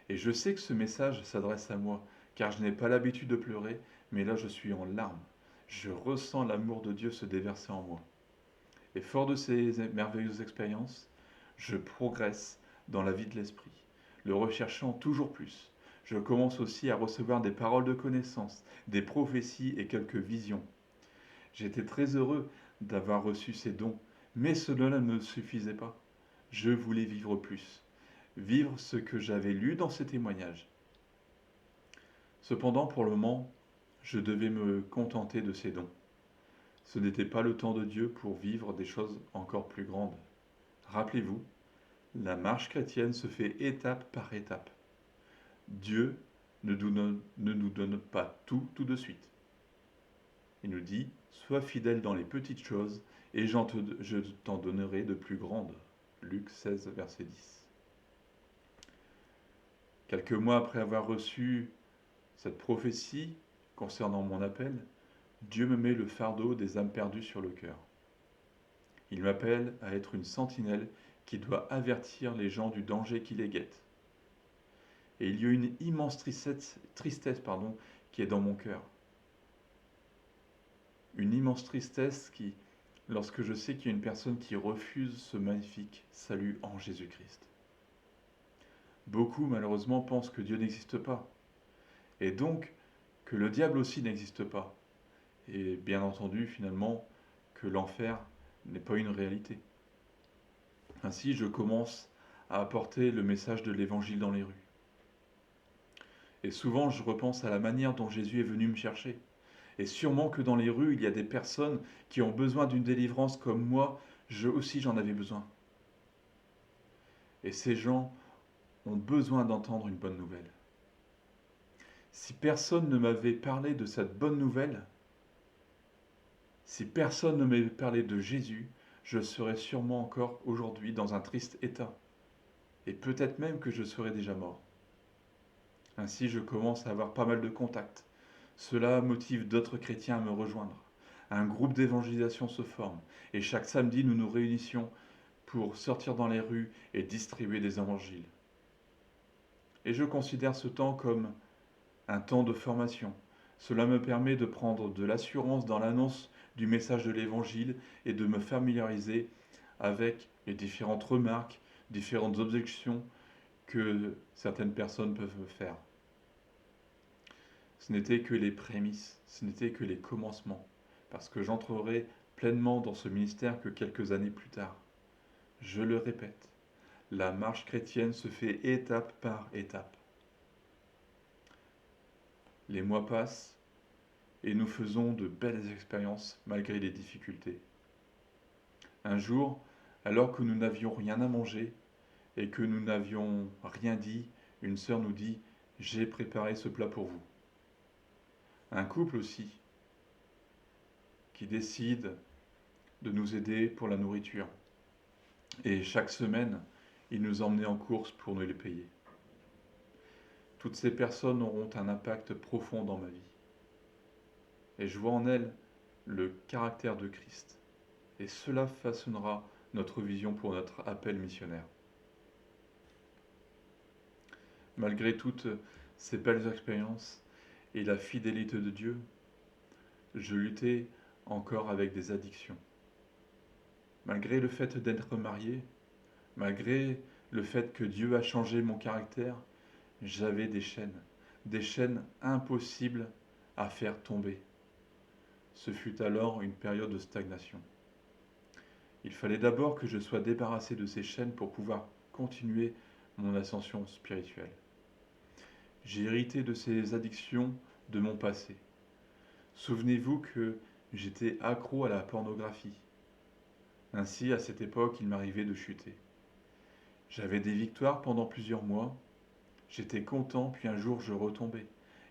Et je sais que ce message s'adresse à moi, car je n'ai pas l'habitude de pleurer, mais là je suis en larmes. Je ressens l'amour de Dieu se déverser en moi. Et fort de ces merveilleuses expériences, je progresse dans la vie de l'esprit, le recherchant toujours plus. Je commence aussi à recevoir des paroles de connaissance, des prophéties et quelques visions. J'étais très heureux d'avoir reçu ces dons, mais cela ne me suffisait pas. Je voulais vivre plus, vivre ce que j'avais lu dans ces témoignages. Cependant, pour le moment, je devais me contenter de ces dons. Ce n'était pas le temps de Dieu pour vivre des choses encore plus grandes. Rappelez-vous, la marche chrétienne se fait étape par étape. Dieu ne nous donne pas tout de suite. Il nous dit, sois fidèle dans les petites choses et je t'en donnerai de plus grandes. Luc 16, verset 10. Quelques mois après avoir reçu cette prophétie concernant mon appel, Dieu me met le fardeau des âmes perdues sur le cœur. Il m'appelle à être une sentinelle qui doit avertir les gens du danger qui les guette. Et il y a une immense tristesse qui est dans mon cœur. Une immense tristesse lorsque je sais qu'il y a une personne qui refuse ce magnifique salut en Jésus-Christ. Beaucoup, malheureusement, pensent que Dieu n'existe pas, et donc que le diable aussi n'existe pas, et bien entendu, finalement, que l'enfer n'est pas une réalité. Ainsi, je commence à apporter le message de l'Évangile dans les rues. Et souvent, je repense à la manière dont Jésus est venu me chercher. Et sûrement que dans les rues, il y a des personnes qui ont besoin d'une délivrance comme moi, j'en avais besoin. Et ces gens ont besoin d'entendre une bonne nouvelle. Si personne ne m'avait parlé de cette bonne nouvelle, si personne ne m'avait parlé de Jésus, je serais sûrement encore aujourd'hui dans un triste état. Et peut-être même que je serais déjà mort. Ainsi, je commence à avoir pas mal de contacts. Cela motive d'autres chrétiens à me rejoindre. Un groupe d'évangélisation se forme et chaque samedi, nous nous réunissions pour sortir dans les rues et distribuer des évangiles. Et je considère ce temps comme un temps de formation. Cela me permet de prendre de l'assurance dans l'annonce du message de l'Évangile et de me familiariser avec les différentes remarques, différentes objections que certaines personnes peuvent me faire. Ce n'était que les prémices, ce n'était que les commencements, parce que j'entrerai pleinement dans ce ministère que quelques années plus tard. Je le répète, la marche chrétienne se fait étape par étape. Les mois passent et nous faisons de belles expériences malgré les difficultés. Un jour, alors que nous n'avions rien à manger et que nous n'avions rien dit, une sœur nous dit : « J'ai préparé ce plat pour vous. » Un couple aussi qui décide de nous aider pour la nourriture. Et chaque semaine, ils nous emmenaient en course pour nous les payer. Toutes ces personnes auront un impact profond dans ma vie. Et je vois en elles le caractère de Christ. Et cela façonnera notre vision pour notre appel missionnaire. Malgré toutes ces belles expériences et la fidélité de Dieu, je luttais encore avec des addictions. Malgré le fait d'être marié, malgré le fait que Dieu a changé mon caractère, j'avais des chaînes impossibles à faire tomber. Ce fut alors une période de stagnation. Il fallait d'abord que je sois débarrassé de ces chaînes pour pouvoir continuer mon ascension spirituelle. J'ai hérité de ces addictions de mon passé. Souvenez-vous que j'étais accro à la pornographie. Ainsi, à cette époque, il m'arrivait de chuter. J'avais des victoires pendant plusieurs mois, j'étais content, puis un jour je retombais,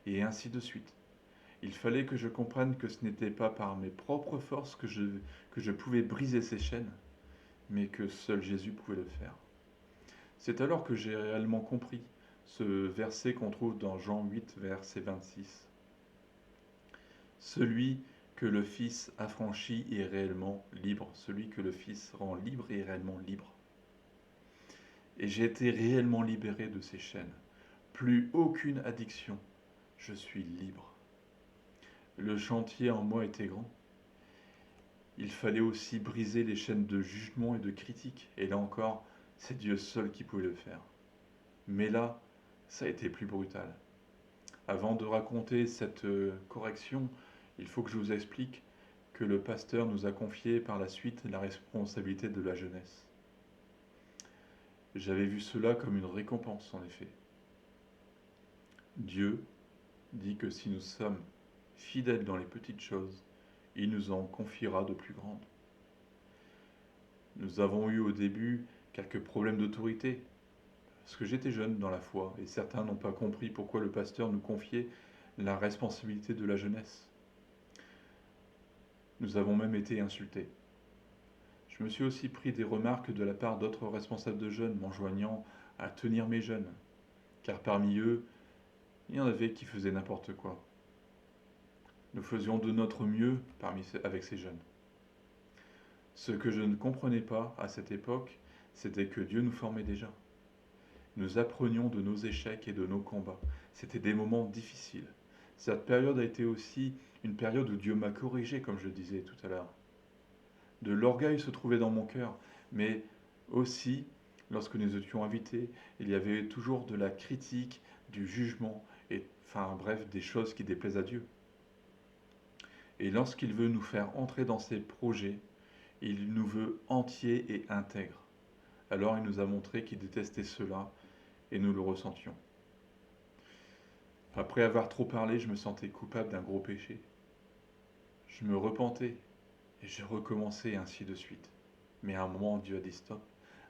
et ainsi de suite. Il fallait que je comprenne que ce n'était pas par mes propres forces que je pouvais briser ces chaînes, mais que seul Jésus pouvait le faire. C'est alors que j'ai réellement compris ce verset qu'on trouve dans Jean 8, verset 26. Celui que le Fils affranchit est réellement libre. Celui que le Fils rend libre est réellement libre. Et j'ai été réellement libéré de ces chaînes. Plus aucune addiction. Je suis libre. Le chantier en moi était grand. Il fallait aussi briser les chaînes de jugement et de critique. Et là encore, c'est Dieu seul qui pouvait le faire. Mais là, ça a été plus brutal. Avant de raconter cette correction, il faut que je vous explique que le pasteur nous a confié par la suite la responsabilité de la jeunesse. J'avais vu cela comme une récompense, en effet. Dieu dit que si nous sommes fidèles dans les petites choses, il nous en confiera de plus grandes. Nous avons eu au début quelques problèmes d'autorité, parce que j'étais jeune dans la foi, et certains n'ont pas compris pourquoi le pasteur nous confiait la responsabilité de la jeunesse. Nous avons même été insultés. Je me suis aussi pris des remarques de la part d'autres responsables de jeunes m'enjoignant à tenir mes jeunes, car parmi eux, il y en avait qui faisaient n'importe quoi. Nous faisions de notre mieux avec ces jeunes. Ce que je ne comprenais pas à cette époque, c'était que Dieu nous formait déjà. Nous apprenions de nos échecs et de nos combats. C'était des moments difficiles. Cette période a été aussi une période où Dieu m'a corrigé, comme je le disais tout à l'heure. De l'orgueil se trouvait dans mon cœur, mais aussi, lorsque nous étions invités, il y avait toujours de la critique, du jugement, et enfin bref, des choses qui déplaisent à Dieu. Et lorsqu'il veut nous faire entrer dans ses projets, il nous veut entiers et intègres. Alors il nous a montré qu'il détestait cela, et nous le ressentions. Après avoir trop parlé, je me sentais coupable d'un gros péché. Je me repentais, et je recommençais ainsi de suite. Mais à un moment, Dieu a dit stop.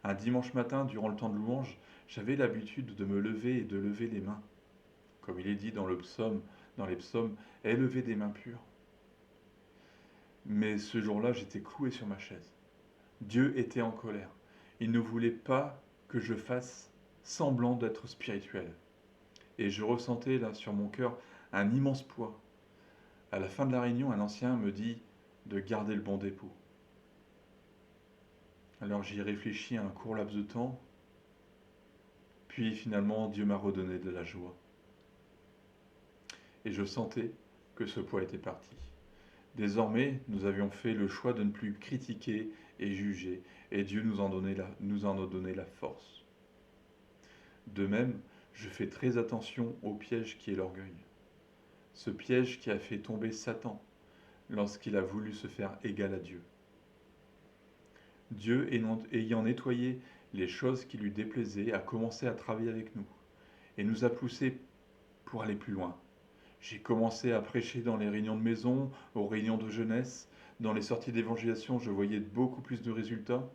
Un dimanche matin, durant le temps de louange, j'avais l'habitude de me lever et de lever les mains. Comme il est dit dans les psaumes, élevez des mains pures. Mais ce jour-là, j'étais cloué sur ma chaise. Dieu était en colère. Il ne voulait pas que je fasse semblant d'être spirituel. et je ressentais là sur mon cœur un immense poids. À la fin de la réunion, un ancien me dit de garder le bon dépôt. Alors j'y ai réfléchi un court laps de temps, puis finalement Dieu m'a redonné de la joie. Et je sentais que ce poids était parti. Désormais, nous avions fait le choix de ne plus critiquer et juger, et Dieu nous en a donné la force. De même, je fais très attention au piège qui est l'orgueil. Ce piège qui a fait tomber Satan lorsqu'il a voulu se faire égal à Dieu. Dieu, ayant nettoyé les choses qui lui déplaisaient, a commencé à travailler avec nous et nous a poussés pour aller plus loin. J'ai commencé à prêcher dans les réunions de maison, aux réunions de jeunesse, dans les sorties d'évangélisation, je voyais beaucoup plus de résultats.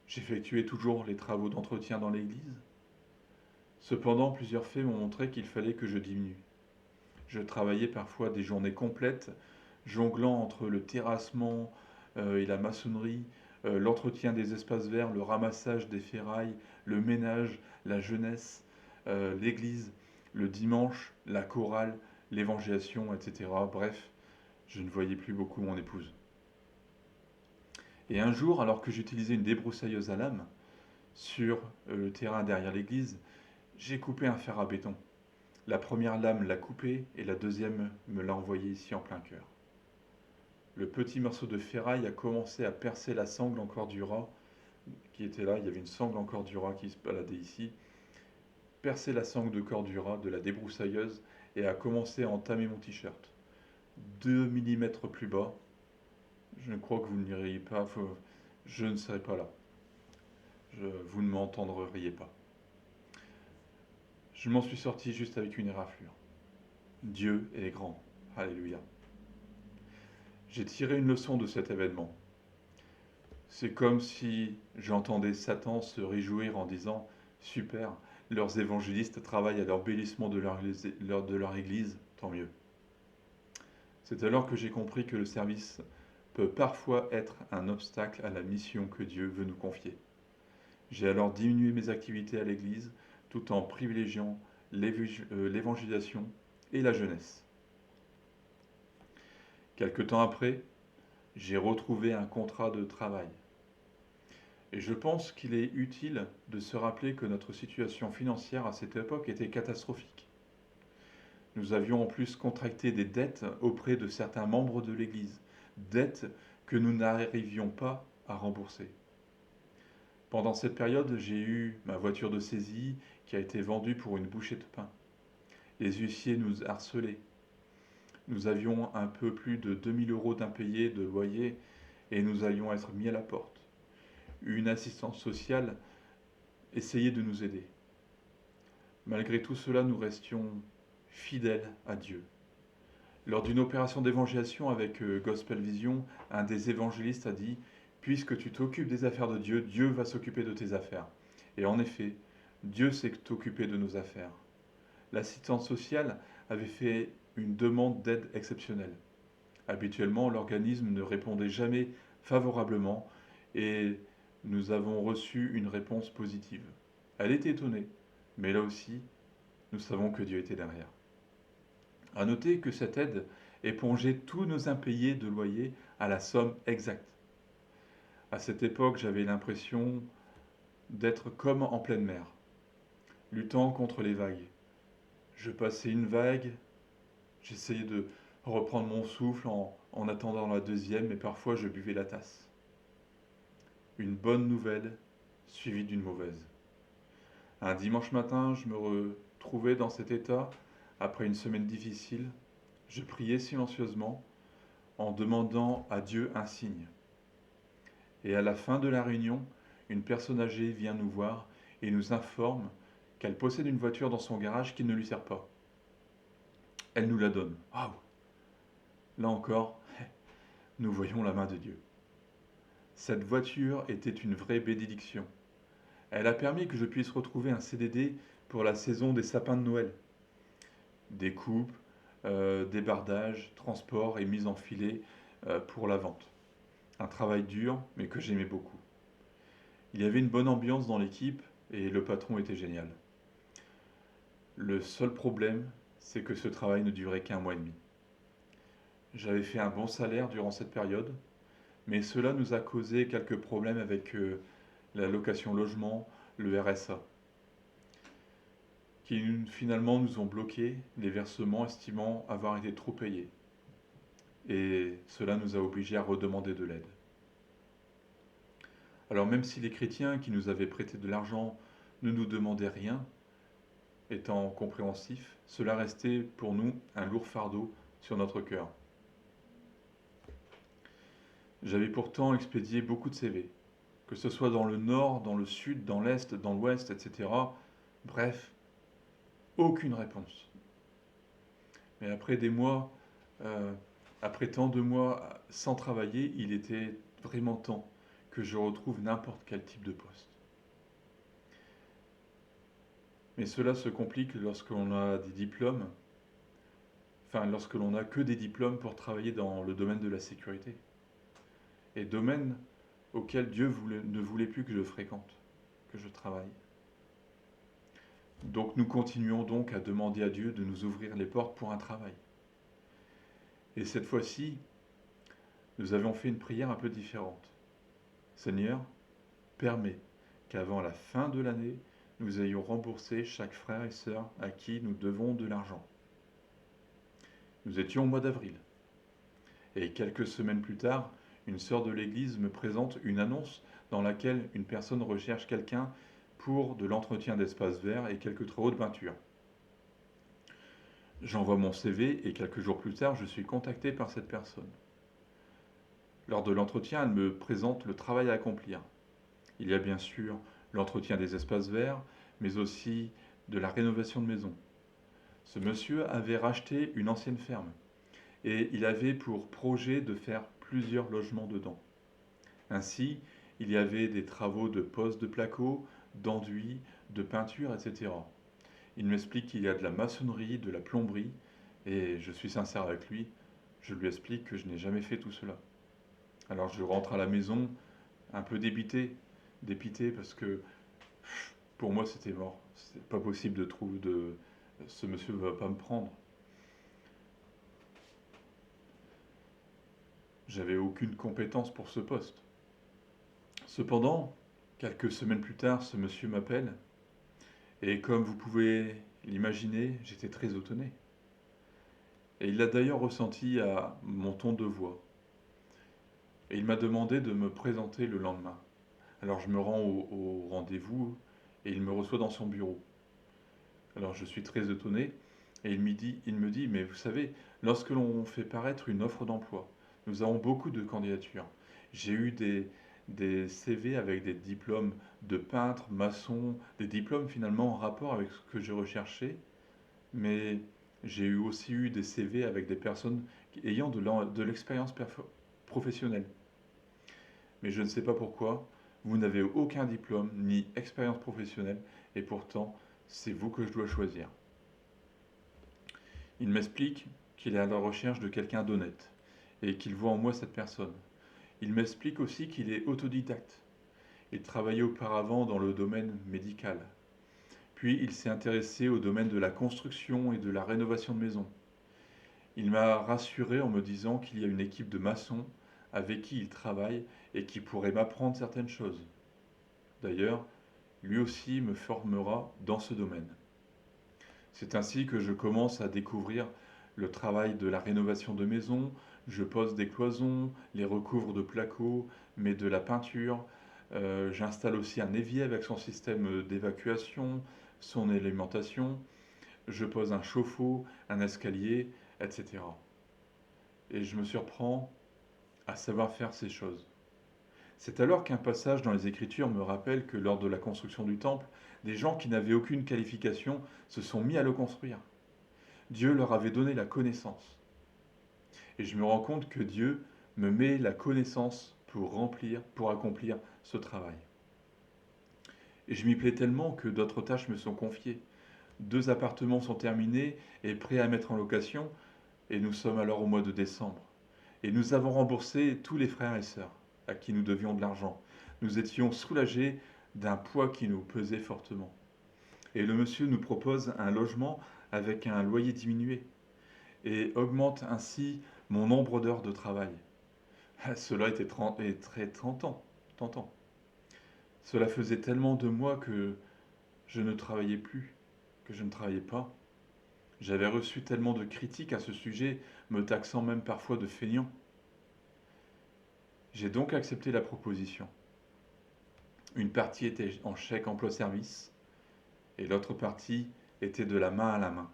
J'effectuais toujours les travaux d'entretien dans l'église. Cependant, plusieurs faits m'ont montré qu'il fallait que je diminue. Je travaillais parfois des journées complètes, jonglant entre le terrassement et la maçonnerie, l'entretien des espaces verts, le ramassage des ferrailles, le ménage, la jeunesse, l'église, le dimanche, la chorale, l'évangélisation, etc. Bref, je ne voyais plus beaucoup mon épouse. Et un jour, alors que j'utilisais une débroussailleuse à lame sur le terrain derrière l'église, j'ai coupé un fer à béton. La première lame l'a coupé et la deuxième me l'a envoyé ici en plein cœur. Le petit morceau de ferraille a commencé à percer la sangle en cordura qui était là. Il y avait une sangle en cordura qui se baladait ici. Percer la sangle de cordura de la débroussailleuse et a commencé à entamer mon t-shirt. 2 millimètres plus bas. Je crois que vous n'iriez pas. Je ne serai pas là. Vous ne m'entendriez pas. Je m'en suis sorti juste avec une éraflure. Dieu est grand. Alléluia. J'ai tiré une leçon de cet événement. C'est comme si j'entendais Satan se réjouir en disant « Super, leurs évangélistes travaillent à l'embellissement de leur église, tant mieux. » C'est alors que j'ai compris que le service peut parfois être un obstacle à la mission que Dieu veut nous confier. J'ai alors diminué mes activités à l'église tout en privilégiant l'évangélisation et la jeunesse. Quelque temps après, j'ai retrouvé un contrat de travail. Et je pense qu'il est utile de se rappeler que notre situation financière à cette époque était catastrophique. Nous avions en plus contracté des dettes auprès de certains membres de l'Église, dettes que nous n'arrivions pas à rembourser. Pendant cette période, j'ai eu ma voiture de saisie qui a été vendue pour une bouchée de pain. Les huissiers nous harcelaient. Nous avions un peu plus de 2000 € d'impayés de loyer et nous allions être mis à la porte. Une assistance sociale essayait de nous aider. Malgré tout cela, nous restions fidèles à Dieu. Lors d'une opération d'évangélisation avec Gospel Vision, un des évangélistes a dit « Puisque tu t'occupes des affaires de Dieu, Dieu va s'occuper de tes affaires. » Et en effet, Dieu s'est occupé de nos affaires. L'assistance sociale avait fait une demande d'aide exceptionnelle. Habituellement, l'organisme ne répondait jamais favorablement et nous avons reçu une réponse positive. Elle était étonnée, mais là aussi, nous savons que Dieu était derrière. À noter que cette aide épongeait tous nos impayés de loyer à la somme exacte. À cette époque, j'avais l'impression d'être comme en pleine mer, luttant contre les vagues. Je passais une vague, j'essayais de reprendre mon souffle en attendant la deuxième, mais parfois je buvais la tasse. Une bonne nouvelle suivie d'une mauvaise. Un dimanche matin, je me retrouvais dans cet état. Après une semaine difficile, je priais silencieusement en demandant à Dieu un signe. Et à la fin de la réunion, une personne âgée vient nous voir et nous informe qu'elle possède une voiture dans son garage qui ne lui sert pas. Elle nous la donne. Waouh! Là encore, nous voyons la main de Dieu. Cette voiture était une vraie bénédiction. Elle a permis que je puisse retrouver un CDD pour la saison des sapins de Noël. Des coupes, débardage, transport et mise en filet pour la vente. Un travail dur, mais que j'aimais beaucoup. Il y avait une bonne ambiance dans l'équipe et le patron était génial. Le seul problème, c'est que ce travail ne durait qu'un mois et demi. J'avais fait un bon salaire durant cette période, mais cela nous a causé quelques problèmes avec la location logement, le RSA, qui finalement nous ont bloqué les versements estimant avoir été trop payés. Et cela nous a obligés à redemander de l'aide. Alors même si les chrétiens qui nous avaient prêté de l'argent ne nous demandaient rien, étant compréhensifs, cela restait pour nous un lourd fardeau sur notre cœur. J'avais pourtant expédié beaucoup de CV, que ce soit dans le nord, dans le sud, dans l'est, dans l'ouest, etc. Bref, aucune réponse. Mais après des mois, euh, après tant de mois sans travailler, il était vraiment temps que je retrouve n'importe quel type de poste. Mais cela se complique lorsque l'on a des diplômes, enfin lorsque l'on n'a que des diplômes pour travailler dans le domaine de la sécurité. Et domaine auquel Dieu ne voulait plus que je fréquente, que je travaille. Donc nous continuons donc à demander à Dieu de nous ouvrir les portes pour un travail. Et cette fois-ci, nous avions fait une prière un peu différente. Seigneur, permets qu'avant la fin de l'année, nous ayons remboursé chaque frère et sœur à qui nous devons de l'argent. Nous étions au mois d'avril. Et quelques semaines plus tard, une sœur de l'église me présente une annonce dans laquelle une personne recherche quelqu'un pour de l'entretien d'espaces verts et quelques travaux de peinture. J'envoie mon CV et quelques jours plus tard, je suis contacté par cette personne. Lors de l'entretien, elle me présente le travail à accomplir. Il y a bien sûr l'entretien des espaces verts, mais aussi de la rénovation de maison. Ce monsieur avait racheté une ancienne ferme et il avait pour projet de faire plusieurs logements dedans. Ainsi, il y avait des travaux de pose de placo, d'enduit, de peinture, etc. Il m'explique qu'il y a de la maçonnerie, de la plomberie, et je suis sincère avec lui, je lui explique que je n'ai jamais fait tout cela. Alors je rentre à la maison un peu dépité parce que pour moi c'était mort. C'est pas possible de trouver de... Ce monsieur ne va pas me prendre. J'avais aucune compétence pour ce poste. Cependant, quelques semaines plus tard, ce monsieur m'appelle, et comme vous pouvez l'imaginer, j'étais très étonné. Et il l'a d'ailleurs ressenti à mon ton de voix. Et il m'a demandé de me présenter le lendemain. Alors je me rends au rendez-vous et il me reçoit dans son bureau. Alors je suis très étonné et il me dit, mais vous savez, lorsque l'on fait paraître une offre d'emploi, nous avons beaucoup de candidatures. J'ai eu des CV avec des diplômes de peintre, maçon, des diplômes finalement en rapport avec ce que je recherchais, mais j'ai aussi eu des CV avec des personnes ayant de l'expérience professionnelle. Mais je ne sais pas pourquoi, vous n'avez aucun diplôme ni expérience professionnelle et pourtant c'est vous que je dois choisir. Il m'explique qu'il est à la recherche de quelqu'un d'honnête et qu'il voit en moi cette personne. Il m'explique aussi qu'il est autodidacte. Il travaillait auparavant dans le domaine médical. Puis il s'est intéressé au domaine de la construction et de la rénovation de maisons. Il m'a rassuré en me disant qu'il y a une équipe de maçons avec qui il travaille et qui pourrait m'apprendre certaines choses. D'ailleurs, lui aussi me formera dans ce domaine. C'est ainsi que je commence à découvrir le travail de la rénovation de maisons. Je pose des cloisons, les recouvre de placo, mets de la peinture. J'installe aussi un évier avec son système d'évacuation, son alimentation. Je pose un chauffe-eau, un escalier, etc. Et je me surprends à savoir faire ces choses. C'est alors qu'un passage dans les Écritures me rappelle que lors de la construction du temple, des gens qui n'avaient aucune qualification se sont mis à le construire. Dieu leur avait donné la connaissance. Et je me rends compte que Dieu me met la connaissance pour accomplir ce travail. Et je m'y plais tellement que d'autres tâches me sont confiées. 2 appartements sont terminés et prêts à mettre en location, et nous sommes alors au mois de décembre. Et nous avons remboursé tous les frères et sœurs à qui nous devions de l'argent. Nous étions soulagés d'un poids qui nous pesait fortement. Et le monsieur nous propose un logement avec un loyer diminué et augmente ainsi mon nombre d'heures de travail. Cela était très tentant. Cela faisait tellement de mois que je ne travaillais plus, que je ne travaillais pas. J'avais reçu tellement de critiques à ce sujet, me taxant même parfois de feignant. J'ai donc accepté la proposition. Une partie était en chèque emploi-service et l'autre partie était de la main à la main.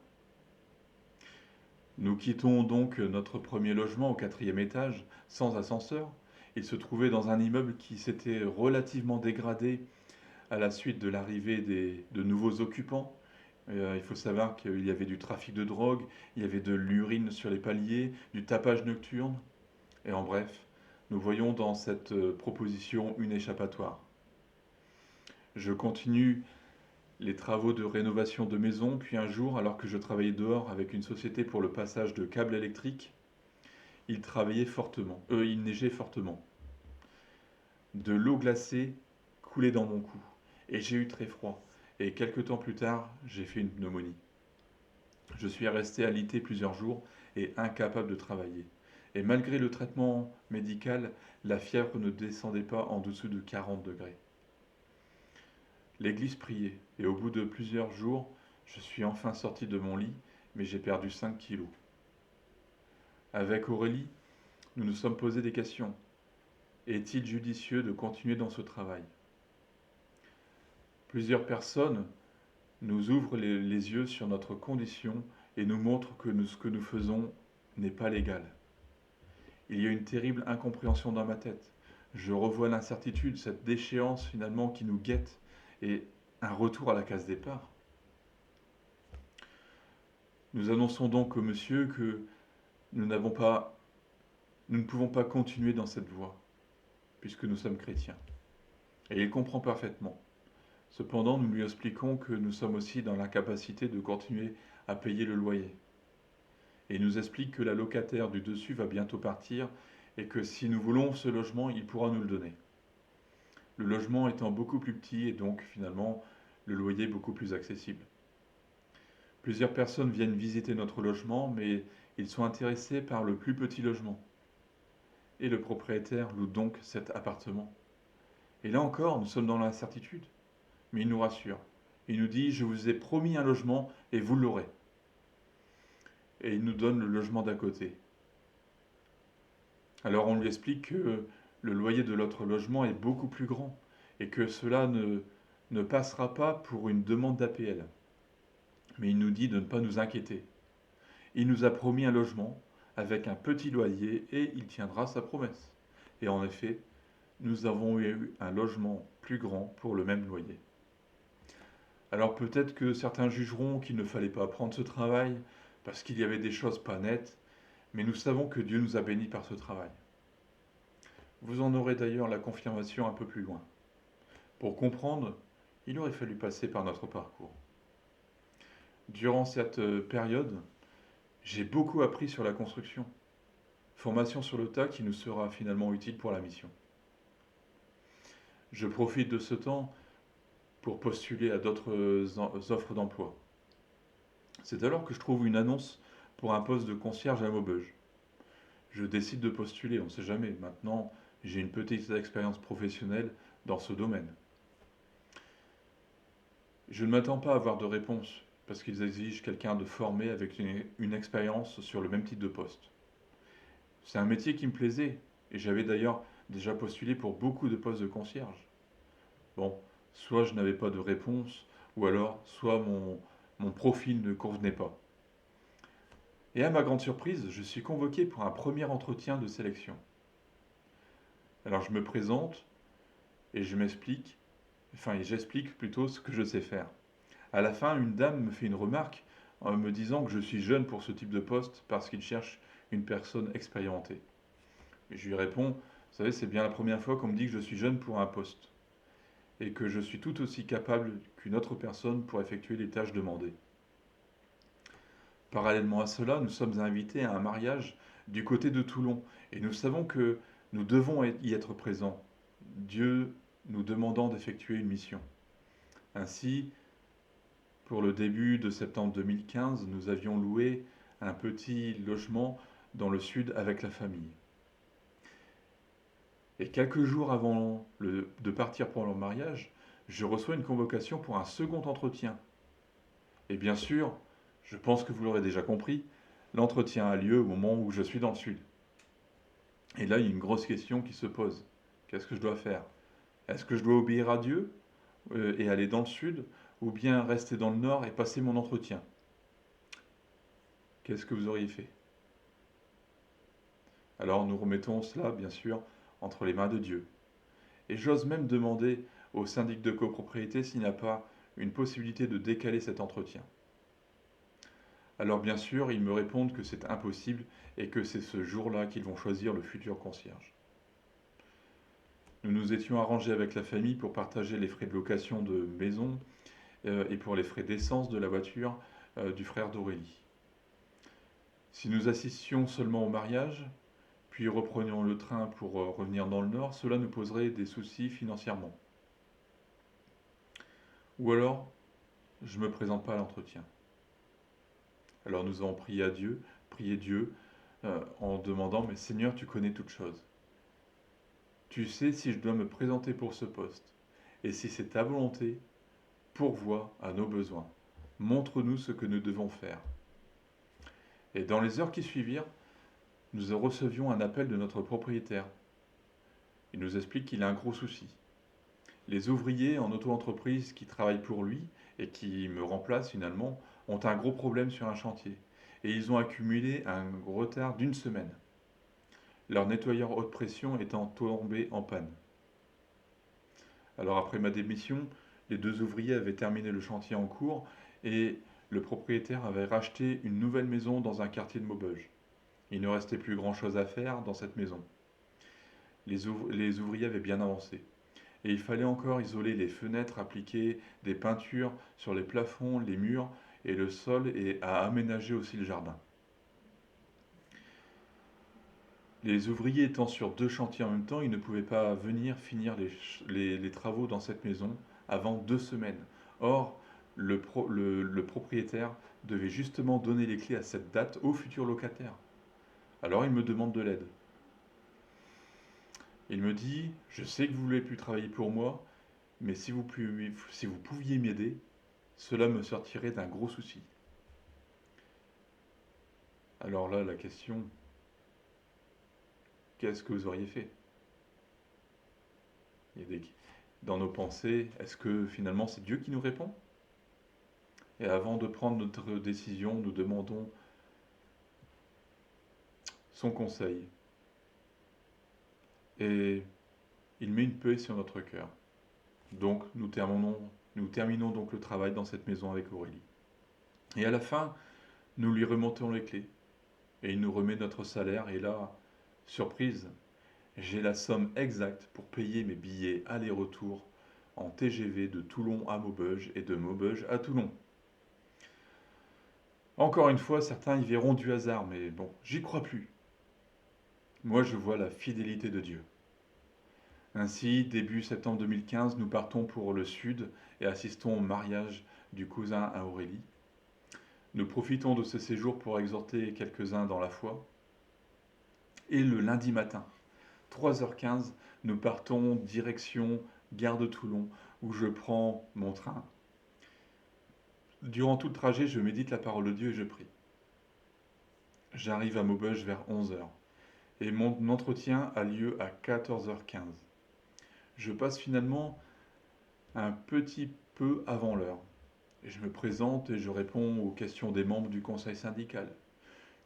Nous quittons donc notre premier logement au 4e étage, sans ascenseur. Il se trouvait dans un immeuble qui s'était relativement dégradé à la suite de l'arrivée de nouveaux occupants. Il faut savoir qu'il y avait du trafic de drogue, il y avait de l'urine sur les paliers, du tapage nocturne. Et en bref, nous voyons dans cette proposition une échappatoire. Je continue les travaux de rénovation de maison, puis un jour, alors que je travaillais dehors avec une société pour le passage de câbles électriques, il neigeait fortement. De l'eau glacée coulait dans mon cou, et j'ai eu très froid. Et quelques temps plus tard, j'ai fait une pneumonie. Je suis resté alité plusieurs jours et incapable de travailler. Et malgré le traitement médical, la fièvre ne descendait pas en dessous de 40 degrés. L'église priait, et au bout de plusieurs jours, je suis enfin sorti de mon lit, mais j'ai perdu 5 kilos. Avec Aurélie, nous nous sommes posé des questions. Est-il judicieux de continuer dans ce travail? Plusieurs personnes nous ouvrent les yeux sur notre condition et nous montrent que ce que nous faisons n'est pas légal. Il y a une terrible incompréhension dans ma tête. Je revois l'incertitude, cette déchéance finalement qui nous guette et un retour à la case départ. Nous annonçons donc au monsieur que nous ne pouvons pas continuer dans cette voie, puisque nous sommes chrétiens. Et il comprend parfaitement. Cependant, nous lui expliquons que nous sommes aussi dans l'incapacité de continuer à payer le loyer. Et il nous explique que la locataire du dessus va bientôt partir et que si nous voulons ce logement, il pourra nous le donner. Le logement étant beaucoup plus petit et donc finalement le loyer beaucoup plus accessible. Plusieurs personnes viennent visiter notre logement, mais ils sont intéressés par le plus petit logement. Et le propriétaire loue donc cet appartement. Et là encore, nous sommes dans l'incertitude. Mais il nous rassure. Il nous dit, je vous ai promis un logement et vous l'aurez. Et il nous donne le logement d'à côté. Alors on lui explique que le loyer de l'autre logement est beaucoup plus grand et que cela ne passera pas pour une demande d'APL. Mais il nous dit de ne pas nous inquiéter. Il nous a promis un logement avec un petit loyer et il tiendra sa promesse. Et en effet, nous avons eu un logement plus grand pour le même loyer. Alors peut-être que certains jugeront qu'il ne fallait pas prendre ce travail parce qu'il y avait des choses pas nettes, mais nous savons que Dieu nous a bénis par ce travail. Vous en aurez d'ailleurs la confirmation un peu plus loin. Pour comprendre, il aurait fallu passer par notre parcours. Durant cette période, j'ai beaucoup appris sur la construction. Formation sur le tas qui nous sera finalement utile pour la mission. Je profite de ce temps pour postuler à d'autres offres d'emploi. C'est alors que je trouve une annonce pour un poste de concierge à Maubeuge. Je décide de postuler, on ne sait jamais. Maintenant, j'ai une petite expérience professionnelle dans ce domaine. Je ne m'attends pas à avoir de réponse, parce qu'ils exigent quelqu'un de formé avec une expérience sur le même type de poste. C'est un métier qui me plaisait, et j'avais d'ailleurs déjà postulé pour beaucoup de postes de concierge. Bon, soit je n'avais pas de réponse, ou alors soit mon profil ne convenait pas. Et à ma grande surprise, je suis convoqué pour un premier entretien de sélection. Alors je me présente et j'explique plutôt ce que je sais faire. À la fin, une dame me fait une remarque en me disant que je suis jeune pour ce type de poste parce qu'il cherche une personne expérimentée. Et je lui réponds, vous savez, c'est bien la première fois qu'on me dit que je suis jeune pour un poste et que je suis tout aussi capable qu'une autre personne pour effectuer les tâches demandées. Parallèlement à cela, nous sommes invités à un mariage du côté de Toulon et nous savons que nous devons y être présents, Dieu nous demandant d'effectuer une mission. Ainsi, Pour le début de septembre 2015, nous avions loué un petit logement dans le sud avec la famille. Et quelques jours avant de partir pour leur mariage, je reçois une convocation pour un second entretien. Et bien sûr, je pense que vous l'aurez déjà compris, l'entretien a lieu au moment où je suis dans le sud. Et là, il y a une grosse question qui se pose. Qu'est-ce que je dois faire? Est-ce que je dois obéir à Dieu et aller dans le sud, ou bien rester dans le nord et passer mon entretien? Qu'est-ce que vous auriez fait? Alors nous remettons cela, bien sûr, entre les mains de Dieu. Et j'ose même demander au syndic de copropriété s'il n'y a pas une possibilité de décaler cet entretien. Alors bien sûr, ils me répondent que c'est impossible et que c'est ce jour-là qu'ils vont choisir le futur concierge. Nous nous étions arrangés avec la famille pour partager les frais de location de maison et pour les frais d'essence de la voiture du frère d'Aurélie. Si nous assistions seulement au mariage, puis reprenions le train pour revenir dans le nord, cela nous poserait des soucis financièrement. Ou alors, je ne me présente pas à l'entretien. Alors nous avons prié Dieu en demandant, mais Seigneur, tu connais toutes choses. Tu sais si je dois me présenter pour ce poste. Et si c'est ta volonté, pourvois à nos besoins. Montre-nous ce que nous devons faire. Et dans les heures qui suivirent, nous recevions un appel de notre propriétaire. Il nous explique qu'il a un gros souci. Les ouvriers en auto-entreprise qui travaillent pour lui et qui me remplacent finalement ont un gros problème sur un chantier. Et ils ont accumulé un retard d'une semaine. Leur nettoyeur haute pression étant tombé en panne. Alors après ma démission, les deux ouvriers avaient terminé le chantier en cours et le propriétaire avait racheté une nouvelle maison dans un quartier de Maubeuge. Il ne restait plus grand-chose à faire dans cette maison. Les ouvriers avaient bien avancé. Et il fallait encore isoler les fenêtres, appliquer des peintures sur les plafonds, les murs et le sol et à aménager aussi le jardin. Les ouvriers étant sur deux chantiers en même temps, ils ne pouvaient pas venir finir les travaux dans cette maison avant 2 semaines. Or, le propriétaire devait justement donner les clés à cette date aux futurs locataires. Alors il me demande de l'aide. Il me dit, je sais que vous ne voulez plus travailler pour moi, mais si vous pouviez m'aider, cela me sortirait d'un gros souci. Alors là, la question, qu'est-ce que vous auriez fait? Dans nos pensées, est-ce que finalement c'est Dieu qui nous répond? Et avant de prendre notre décision, nous demandons son conseil. Et il met une paix sur notre cœur. Donc nous terminons donc le travail dans cette maison avec Aurélie. Et à la fin, nous lui remontons les clés. Et il nous remet notre salaire. Et là, surprise, j'ai la somme exacte pour payer mes billets aller-retour en TGV de Toulon à Maubeuge et de Maubeuge à Toulon. Encore une fois, certains y verront du hasard, mais bon, j'y crois plus. Moi, je vois la fidélité de Dieu. Ainsi, début septembre 2015, nous partons pour le sud et assistons au mariage du cousin à Aurélie. Nous profitons de ce séjour pour exhorter quelques-uns dans la foi. Et le lundi matin, 3h15, nous partons direction Gare de Toulon, où je prends mon train. Durant tout le trajet, je médite la parole de Dieu et je prie. J'arrive à Maubeuge vers 11h et mon entretien a lieu à 14h15. Je passe finalement un petit peu avant l'heure. Je me présente et je réponds aux questions des membres du conseil syndical.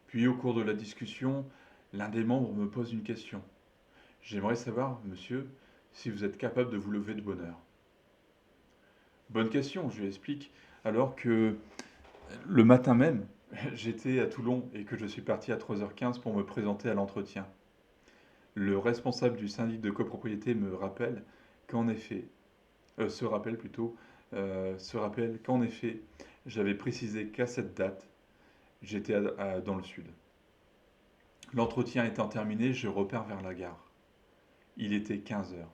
Puis au cours de la discussion, l'un des membres me pose une question. J'aimerais savoir, monsieur, si vous êtes capable de vous lever de bonne heure. Bonne question, je lui explique, alors que le matin même, j'étais à Toulon et que je suis parti à 3h15 pour me présenter à l'entretien. Le responsable du syndic de copropriété me rappelle qu'en effet, se rappelle qu'en effet, j'avais précisé qu'à cette date, j'étais dans le sud. L'entretien étant terminé, je repars vers la gare. Il était 15h.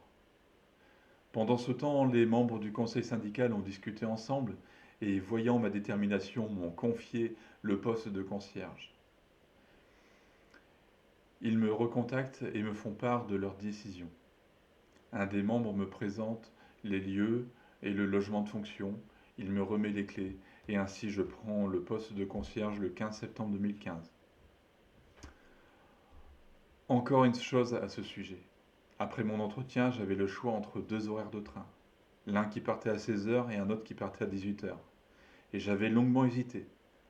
Pendant ce temps, les membres du conseil syndical ont discuté ensemble et voyant ma détermination, m'ont confié le poste de concierge. Ils me recontactent et me font part de leurs décisions. Un des membres me présente les lieux et le logement de fonction, il me remet les clés, et ainsi je prends le poste de concierge le 15 septembre 2015. Encore une chose à ce sujet. Après mon entretien, j'avais le choix entre deux horaires de train. L'un qui partait à 16 heures et un autre qui partait à 18 heures. Et j'avais longuement hésité.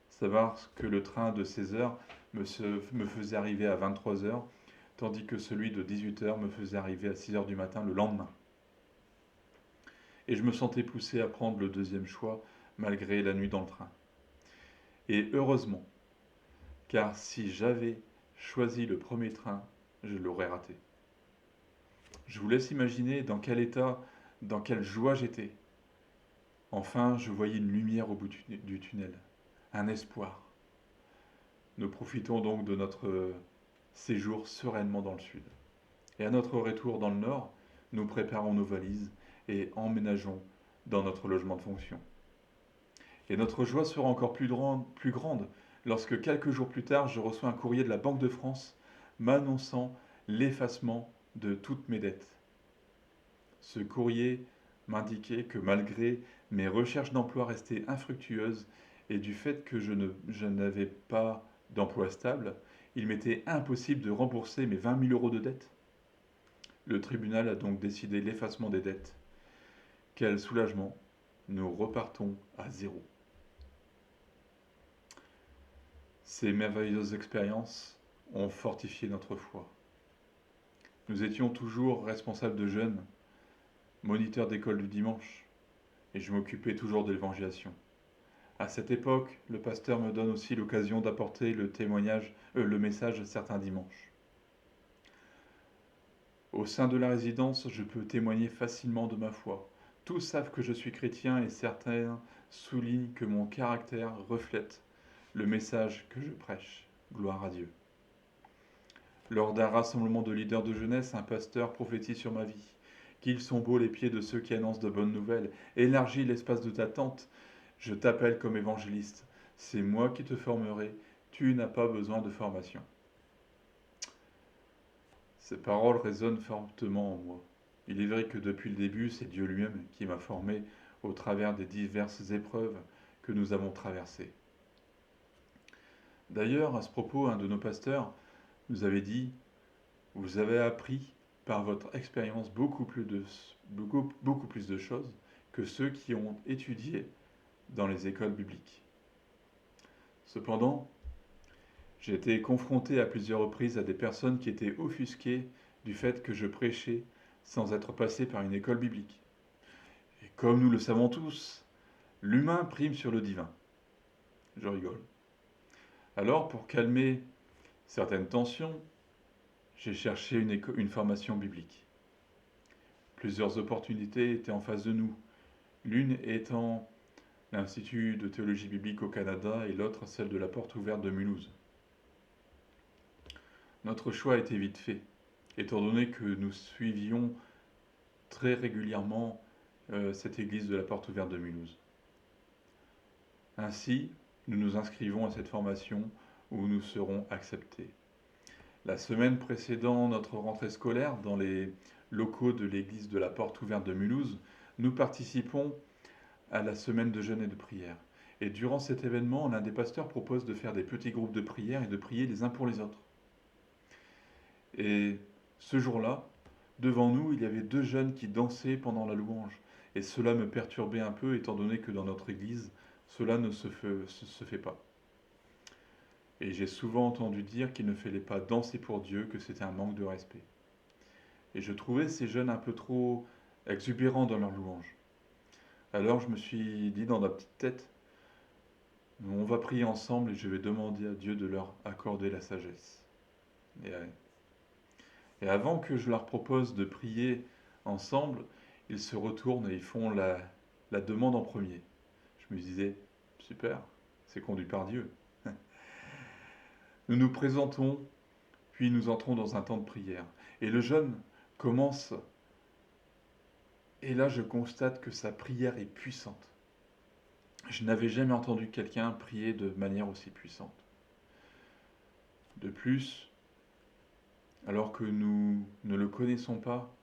Savoir que le train de 16 heures me faisait arriver à 23 heures, tandis que celui de 18 heures me faisait arriver à 6 heures du matin le lendemain. Et je me sentais poussé à prendre le deuxième choix, malgré la nuit dans le train. Et heureusement, car si j'avais choisi le premier train, je l'aurais raté. Je vous laisse imaginer dans quel état, dans quelle joie j'étais. Enfin, je voyais une lumière au bout du tunnel, un espoir. Nous profitons donc de notre séjour sereinement dans le sud. Et à notre retour dans le nord, nous préparons nos valises et emménageons dans notre logement de fonction. Et notre joie sera encore plus grande lorsque quelques jours plus tard, je reçois un courrier de la Banque de France m'annonçant l'effacement de toutes mes dettes. Ce courrier m'indiquait que malgré mes recherches d'emploi restées infructueuses et du fait que je n'avais pas d'emploi stable, il m'était impossible de rembourser mes 20 000 euros de dettes. Le tribunal a donc décidé l'effacement des dettes. Quel soulagement, nous repartons à zéro. Ces merveilleuses expériences ont fortifié notre foi. Nous étions toujours responsables de jeunes, moniteurs d'école du dimanche, et je m'occupais toujours de l'évangélisation. À cette époque, le pasteur me donne aussi l'occasion d'apporter le message certains dimanches. Au sein de la résidence, je peux témoigner facilement de ma foi. Tous savent que je suis chrétien et certains soulignent que mon caractère reflète le message que je prêche. Gloire à Dieu. Lors d'un rassemblement de leaders de jeunesse, un pasteur prophétise sur ma vie. Qu'ils sont beaux les pieds de ceux qui annoncent de bonnes nouvelles. Élargis l'espace de ta tente. Je t'appelle comme évangéliste. C'est moi qui te formerai. Tu n'as pas besoin de formation. Ces paroles résonnent fortement en moi. Il est vrai que depuis le début, c'est Dieu lui-même qui m'a formé au travers des diverses épreuves que nous avons traversées. D'ailleurs, à ce propos, un de nos pasteurs nous avait dit « Vous avez appris par votre expérience beaucoup plus de choses que ceux qui ont étudié dans les écoles bibliques. » Cependant, j'ai été confronté à plusieurs reprises à des personnes qui étaient offusquées du fait que je prêchais sans être passé par une école biblique. Et comme nous le savons tous, l'humain prime sur le divin. Je rigole. Alors, pour calmer certaines tensions, j'ai cherché une formation biblique. Plusieurs opportunités étaient en face de nous, l'une étant l'Institut de théologie biblique au Canada et l'autre celle de la Porte ouverte de Mulhouse. Notre choix a été vite fait, étant donné que nous suivions très régulièrement cette église de la Porte ouverte de Mulhouse. Ainsi, nous nous inscrivons à cette formation où nous serons acceptés. La semaine précédant notre rentrée scolaire, dans les locaux de l'église de la Porte ouverte de Mulhouse, nous participons à la semaine de jeûne et de prière. Et durant cet événement, l'un des pasteurs propose de faire des petits groupes de prière et de prier les uns pour les autres. Et ce jour-là, devant nous, il y avait deux jeunes qui dansaient pendant la louange. Et cela me perturbait un peu, étant donné que dans notre église, cela ne se fait pas. Et j'ai souvent entendu dire qu'il ne fallait pas danser pour Dieu, que c'était un manque de respect. Et je trouvais ces jeunes un peu trop exubérants dans leur louange. Alors je me suis dit dans ma petite tête, on va prier ensemble et je vais demander à Dieu de leur accorder la sagesse. Et avant que je leur propose de prier ensemble, ils se retournent et ils font la demande en premier. Je me disais, super, c'est conduit par Dieu. Nous nous présentons, puis nous entrons dans un temps de prière. Et le jeune commence, et là je constate que sa prière est puissante. Je n'avais jamais entendu quelqu'un prier de manière aussi puissante. De plus, alors que nous ne le connaissons pas,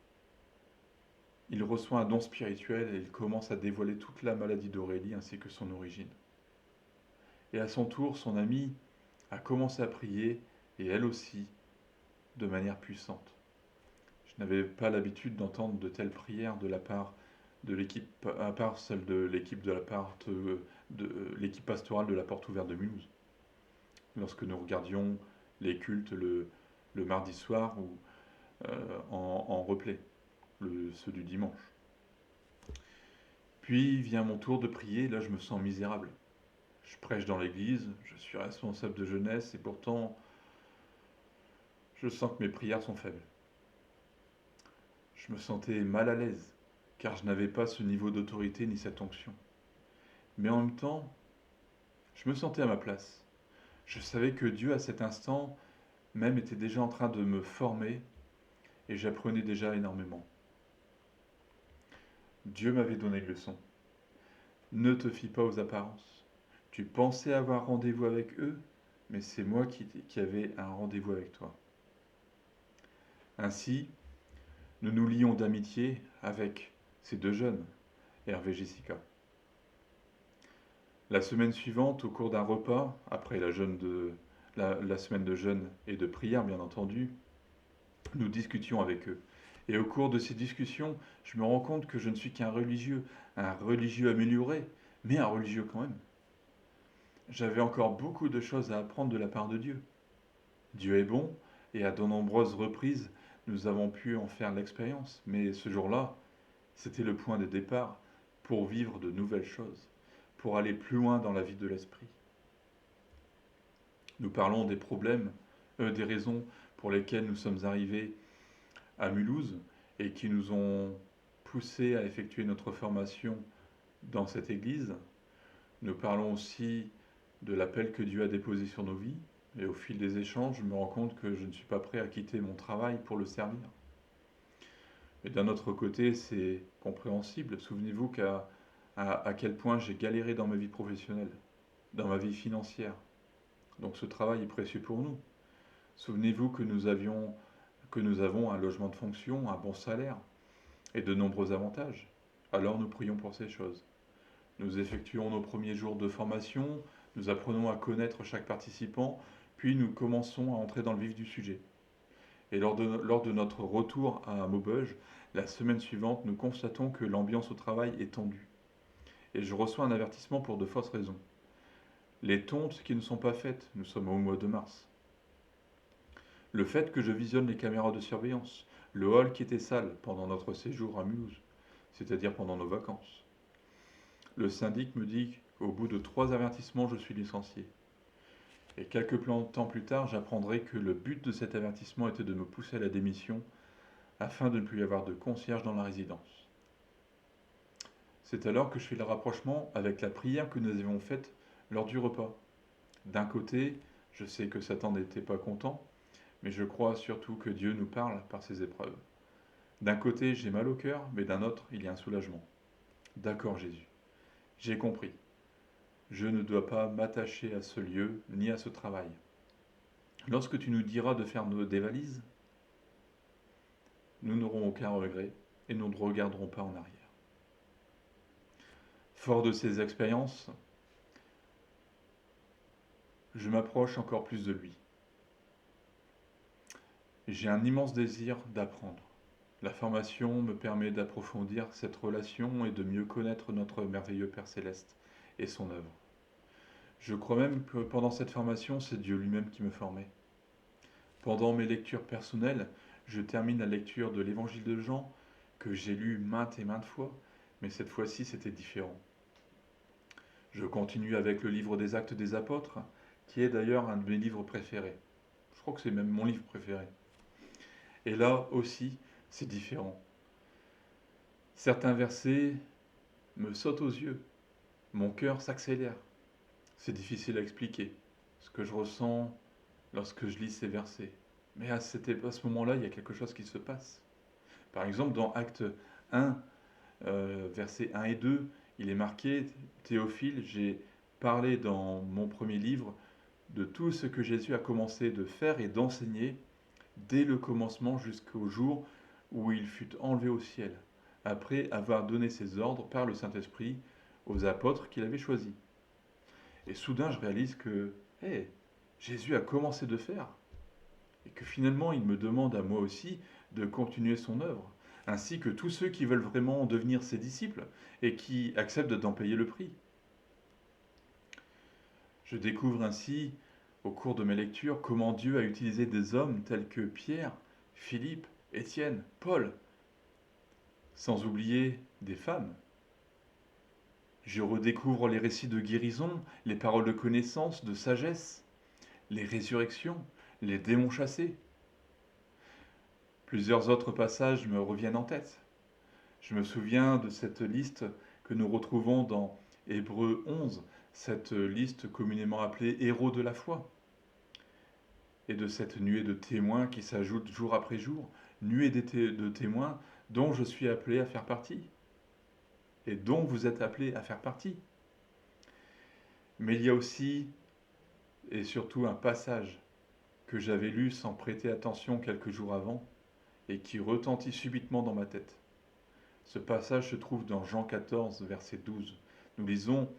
il reçoit un don spirituel et il commence à dévoiler toute la maladie d'Aurélie ainsi que son origine. Et à son tour, son amie a commencé à prier, et elle aussi, de manière puissante. Je n'avais pas l'habitude d'entendre de telles prières de la part de l'équipe, à part celle de l'équipe de l'équipe pastorale de la Porte Ouverte de Mulhouse. Lorsque nous regardions les cultes le mardi soir ou en replay, ceux du dimanche. Puis vient mon tour de prier, là je me sens misérable. Je prêche dans l'église, je suis responsable de jeunesse et pourtant je sens que mes prières sont faibles. Je me sentais mal à l'aise car je n'avais pas ce niveau d'autorité ni cette onction. Mais en même temps, je me sentais à ma place. Je savais que Dieu à cet instant même était déjà en train de me former et j'apprenais déjà énormément. Dieu m'avait donné une leçon. Ne te fie pas aux apparences. Tu pensais avoir rendez-vous avec eux, mais c'est moi qui avais un rendez-vous avec toi. Ainsi, nous nous lions d'amitié avec ces deux jeunes, Hervé et Jessica. La semaine suivante, au cours d'un repas, après la semaine de jeûne et de prière bien entendu, nous discutions avec eux. Et au cours de ces discussions, je me rends compte que je ne suis qu'un religieux amélioré, mais un religieux quand même. J'avais encore beaucoup de choses à apprendre de la part de Dieu. Dieu est bon, et à de nombreuses reprises, nous avons pu en faire l'expérience. Mais ce jour-là, c'était le point de départ pour vivre de nouvelles choses, pour aller plus loin dans la vie de l'esprit. Nous parlons des problèmes, des raisons pour lesquelles nous sommes arrivés à Mulhouse et qui nous ont poussés à effectuer notre formation dans cette église. Nous parlons aussi de l'appel que Dieu a déposé sur nos vies. Et au fil des échanges, je me rends compte que je ne suis pas prêt à quitter mon travail pour le servir. Et d'un autre côté, c'est compréhensible. Souvenez-vous à quel point j'ai galéré dans ma vie professionnelle, dans ma vie financière. Donc ce travail est précieux pour nous. Souvenez-vous que nous avons un logement de fonction, un bon salaire et de nombreux avantages. Alors nous prions pour ces choses. Nous effectuons nos premiers jours de formation, nous apprenons à connaître chaque participant, puis nous commençons à entrer dans le vif du sujet. Et lors de notre retour à Maubeuge, la semaine suivante, nous constatons que l'ambiance au travail est tendue. Et je reçois un avertissement pour de fausses raisons. Les tontes qui ne sont pas faites, nous sommes au mois de mars. Le fait que je visionne les caméras de surveillance, le hall qui était sale pendant notre séjour à Mulhouse, c'est-à-dire pendant nos vacances. Le syndic me dit qu'au bout de 3 avertissements, je suis licencié. Et quelques temps plus tard, j'apprendrai que le but de cet avertissement était de me pousser à la démission afin de ne plus y avoir de concierge dans la résidence. C'est alors que je fais le rapprochement avec la prière que nous avions faite lors du repas. D'un côté, je sais que Satan n'était pas content, mais je crois surtout que Dieu nous parle par ces épreuves. D'un côté, j'ai mal au cœur, mais d'un autre, il y a un soulagement. D'accord, Jésus, j'ai compris. Je ne dois pas m'attacher à ce lieu ni à ce travail. Lorsque tu nous diras de faire des valises, nous n'aurons aucun regret et nous ne regarderons pas en arrière. Fort de ces expériences, je m'approche encore plus de lui. J'ai un immense désir d'apprendre. La formation me permet d'approfondir cette relation et de mieux connaître notre merveilleux Père Céleste et son œuvre. Je crois même que pendant cette formation, c'est Dieu lui-même qui me formait. Pendant mes lectures personnelles, je termine la lecture de l'Évangile de Jean, que j'ai lu maintes et maintes fois, mais cette fois-ci c'était différent. Je continue avec le livre des Actes des Apôtres, qui est d'ailleurs un de mes livres préférés. Je crois que c'est même mon livre préféré. Et là aussi, c'est différent. Certains versets me sautent aux yeux. Mon cœur s'accélère. C'est difficile à expliquer ce que je ressens lorsque je lis ces versets. Mais à ce moment-là, il y a quelque chose qui se passe. Par exemple, dans Acte 1, versets 1 et 2, Il est marqué, Théophile, j'ai parlé dans mon premier livre de tout ce que Jésus a commencé de faire et d'enseigner dès le commencement jusqu'au jour où il fut enlevé au ciel, après avoir donné ses ordres par le Saint-Esprit aux apôtres qu'il avait choisis. Et soudain, je réalise que, hé, Jésus a commencé de faire, et que finalement, il me demande à moi aussi de continuer son œuvre, ainsi que tous ceux qui veulent vraiment devenir ses disciples et qui acceptent d'en payer le prix. Je découvre ainsi, au cours de mes lectures, comment Dieu a utilisé des hommes tels que Pierre, Philippe, Étienne, Paul, sans oublier des femmes. Je redécouvre les récits de guérison, les paroles de connaissance, de sagesse, les résurrections, les démons chassés. Plusieurs autres passages me reviennent en tête. Je me souviens de cette liste que nous retrouvons dans Hébreux 11, cette liste communément appelée héros de la foi, et de cette nuée de témoins qui s'ajoute jour après jour, nuée de témoins dont je suis appelé à faire partie, et dont vous êtes appelé à faire partie. Mais il y a aussi et surtout un passage que j'avais lu sans prêter attention quelques jours avant, et qui retentit subitement dans ma tête. Ce passage se trouve dans Jean 14, verset 12. Nous lisons,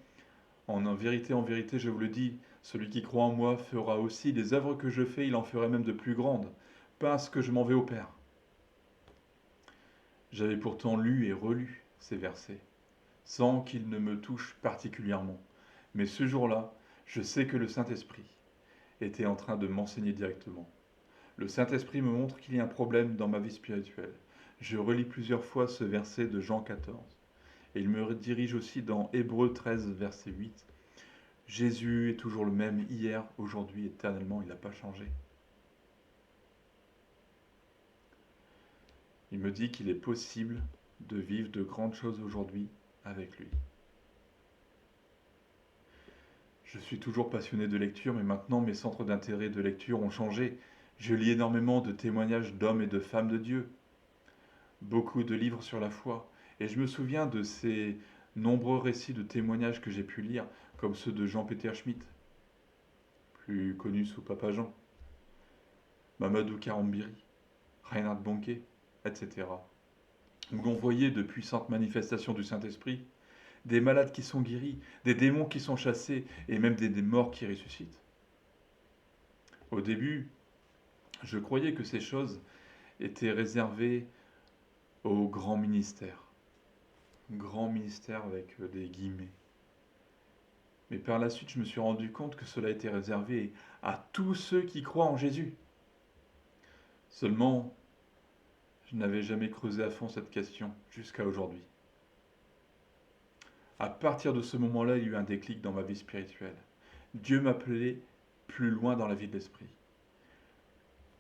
en vérité, je vous le dis, celui qui croit en moi fera aussi les œuvres que je fais, il en ferait même de plus grandes, parce que je m'en vais au Père. J'avais pourtant lu et relu ces versets, sans qu'ils ne me touchent particulièrement. Mais ce jour-là, je sais que le Saint-Esprit était en train de m'enseigner directement. Le Saint-Esprit me montre qu'il y a un problème dans ma vie spirituelle. Je relis plusieurs fois ce verset de Jean 14. Et il me dirige aussi dans Hébreux 13, verset 8. Jésus est toujours le même hier, aujourd'hui, éternellement, il n'a pas changé. Il me dit qu'il est possible de vivre de grandes choses aujourd'hui avec lui. Je suis toujours passionné de lecture, mais maintenant mes centres d'intérêt de lecture ont changé. Je lis énormément de témoignages d'hommes et de femmes de Dieu, beaucoup de livres sur la foi, et je me souviens de ces nombreux récits de témoignages que j'ai pu lire, comme ceux de Jean-Peter Schmitt, plus connu sous Papa Jean, Mamadou Karambiri, Reinhard Bonnke, etc., où l'on voyait de puissantes manifestations du Saint-Esprit, des malades qui sont guéris, des démons qui sont chassés, et même des morts qui ressuscitent. Au début, je croyais que ces choses étaient réservées au grand ministère avec des guillemets. Mais par la suite, je me suis rendu compte que cela était réservé à tous ceux qui croient en Jésus. Seulement, je n'avais jamais creusé à fond cette question jusqu'à aujourd'hui. À partir de ce moment-là, il y a eu un déclic dans ma vie spirituelle. Dieu m'appelait plus loin dans la vie de l'esprit.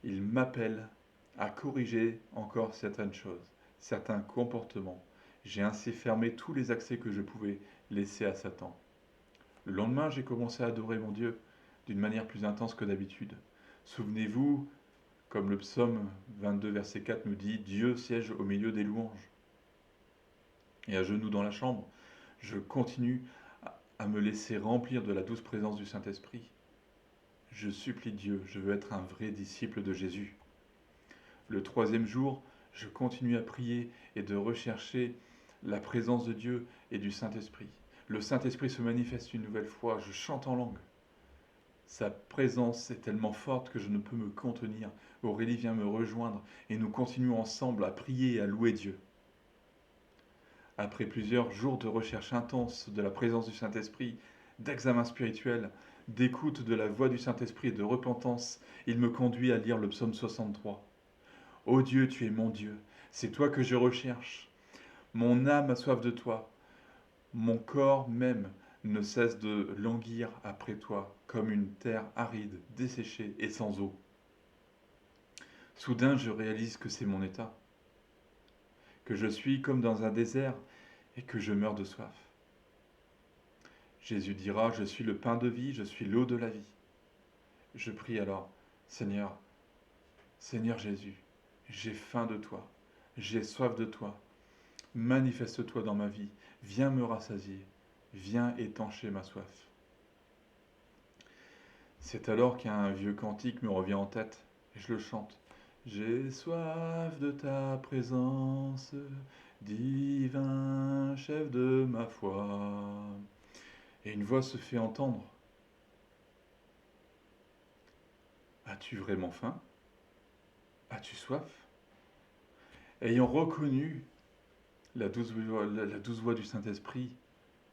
Il m'appelle à corriger encore certaines choses, certains comportements. J'ai ainsi fermé tous les accès que je pouvais laisser à Satan. Le lendemain, j'ai commencé à adorer mon Dieu d'une manière plus intense que d'habitude. Souvenez-vous, comme le psaume 22, verset 4 nous dit, Dieu siège au milieu des louanges. Et à genoux dans la chambre, je continue à me laisser remplir de la douce présence du Saint-Esprit. Je supplie Dieu, je veux être un vrai disciple de Jésus. Le troisième jour, je continue à prier et de rechercher la présence de Dieu et du Saint-Esprit. Le Saint-Esprit se manifeste une nouvelle fois, je chante en langue. Sa présence est tellement forte que je ne peux me contenir. Aurélie vient me rejoindre et nous continuons ensemble à prier et à louer Dieu. Après plusieurs jours de recherche intense de la présence du Saint-Esprit, d'examen spirituel, d'écoute de la voix du Saint-Esprit et de repentance, il me conduit à lire le psaume 63. Ô Dieu, tu es mon Dieu, c'est toi que je recherche. Mon âme a soif de toi, mon corps même ne cesse de languir après toi, comme une terre aride, desséchée et sans eau. Soudain, je réalise que c'est mon état, que je suis comme dans un désert et que je meurs de soif. Jésus dira, je suis le pain de vie, je suis l'eau de la vie. Je prie alors, Seigneur, Seigneur Jésus, j'ai faim de toi, j'ai soif de toi. Manifeste-toi dans ma vie, viens me rassasier, viens étancher ma soif. C'est alors qu'un vieux cantique me revient en tête, et je le chante. J'ai soif de ta présence, divin chef de ma foi. Et une voix se fait entendre. As-tu vraiment faim? As-tu soif? Ayant reconnu la douce voix du Saint-Esprit,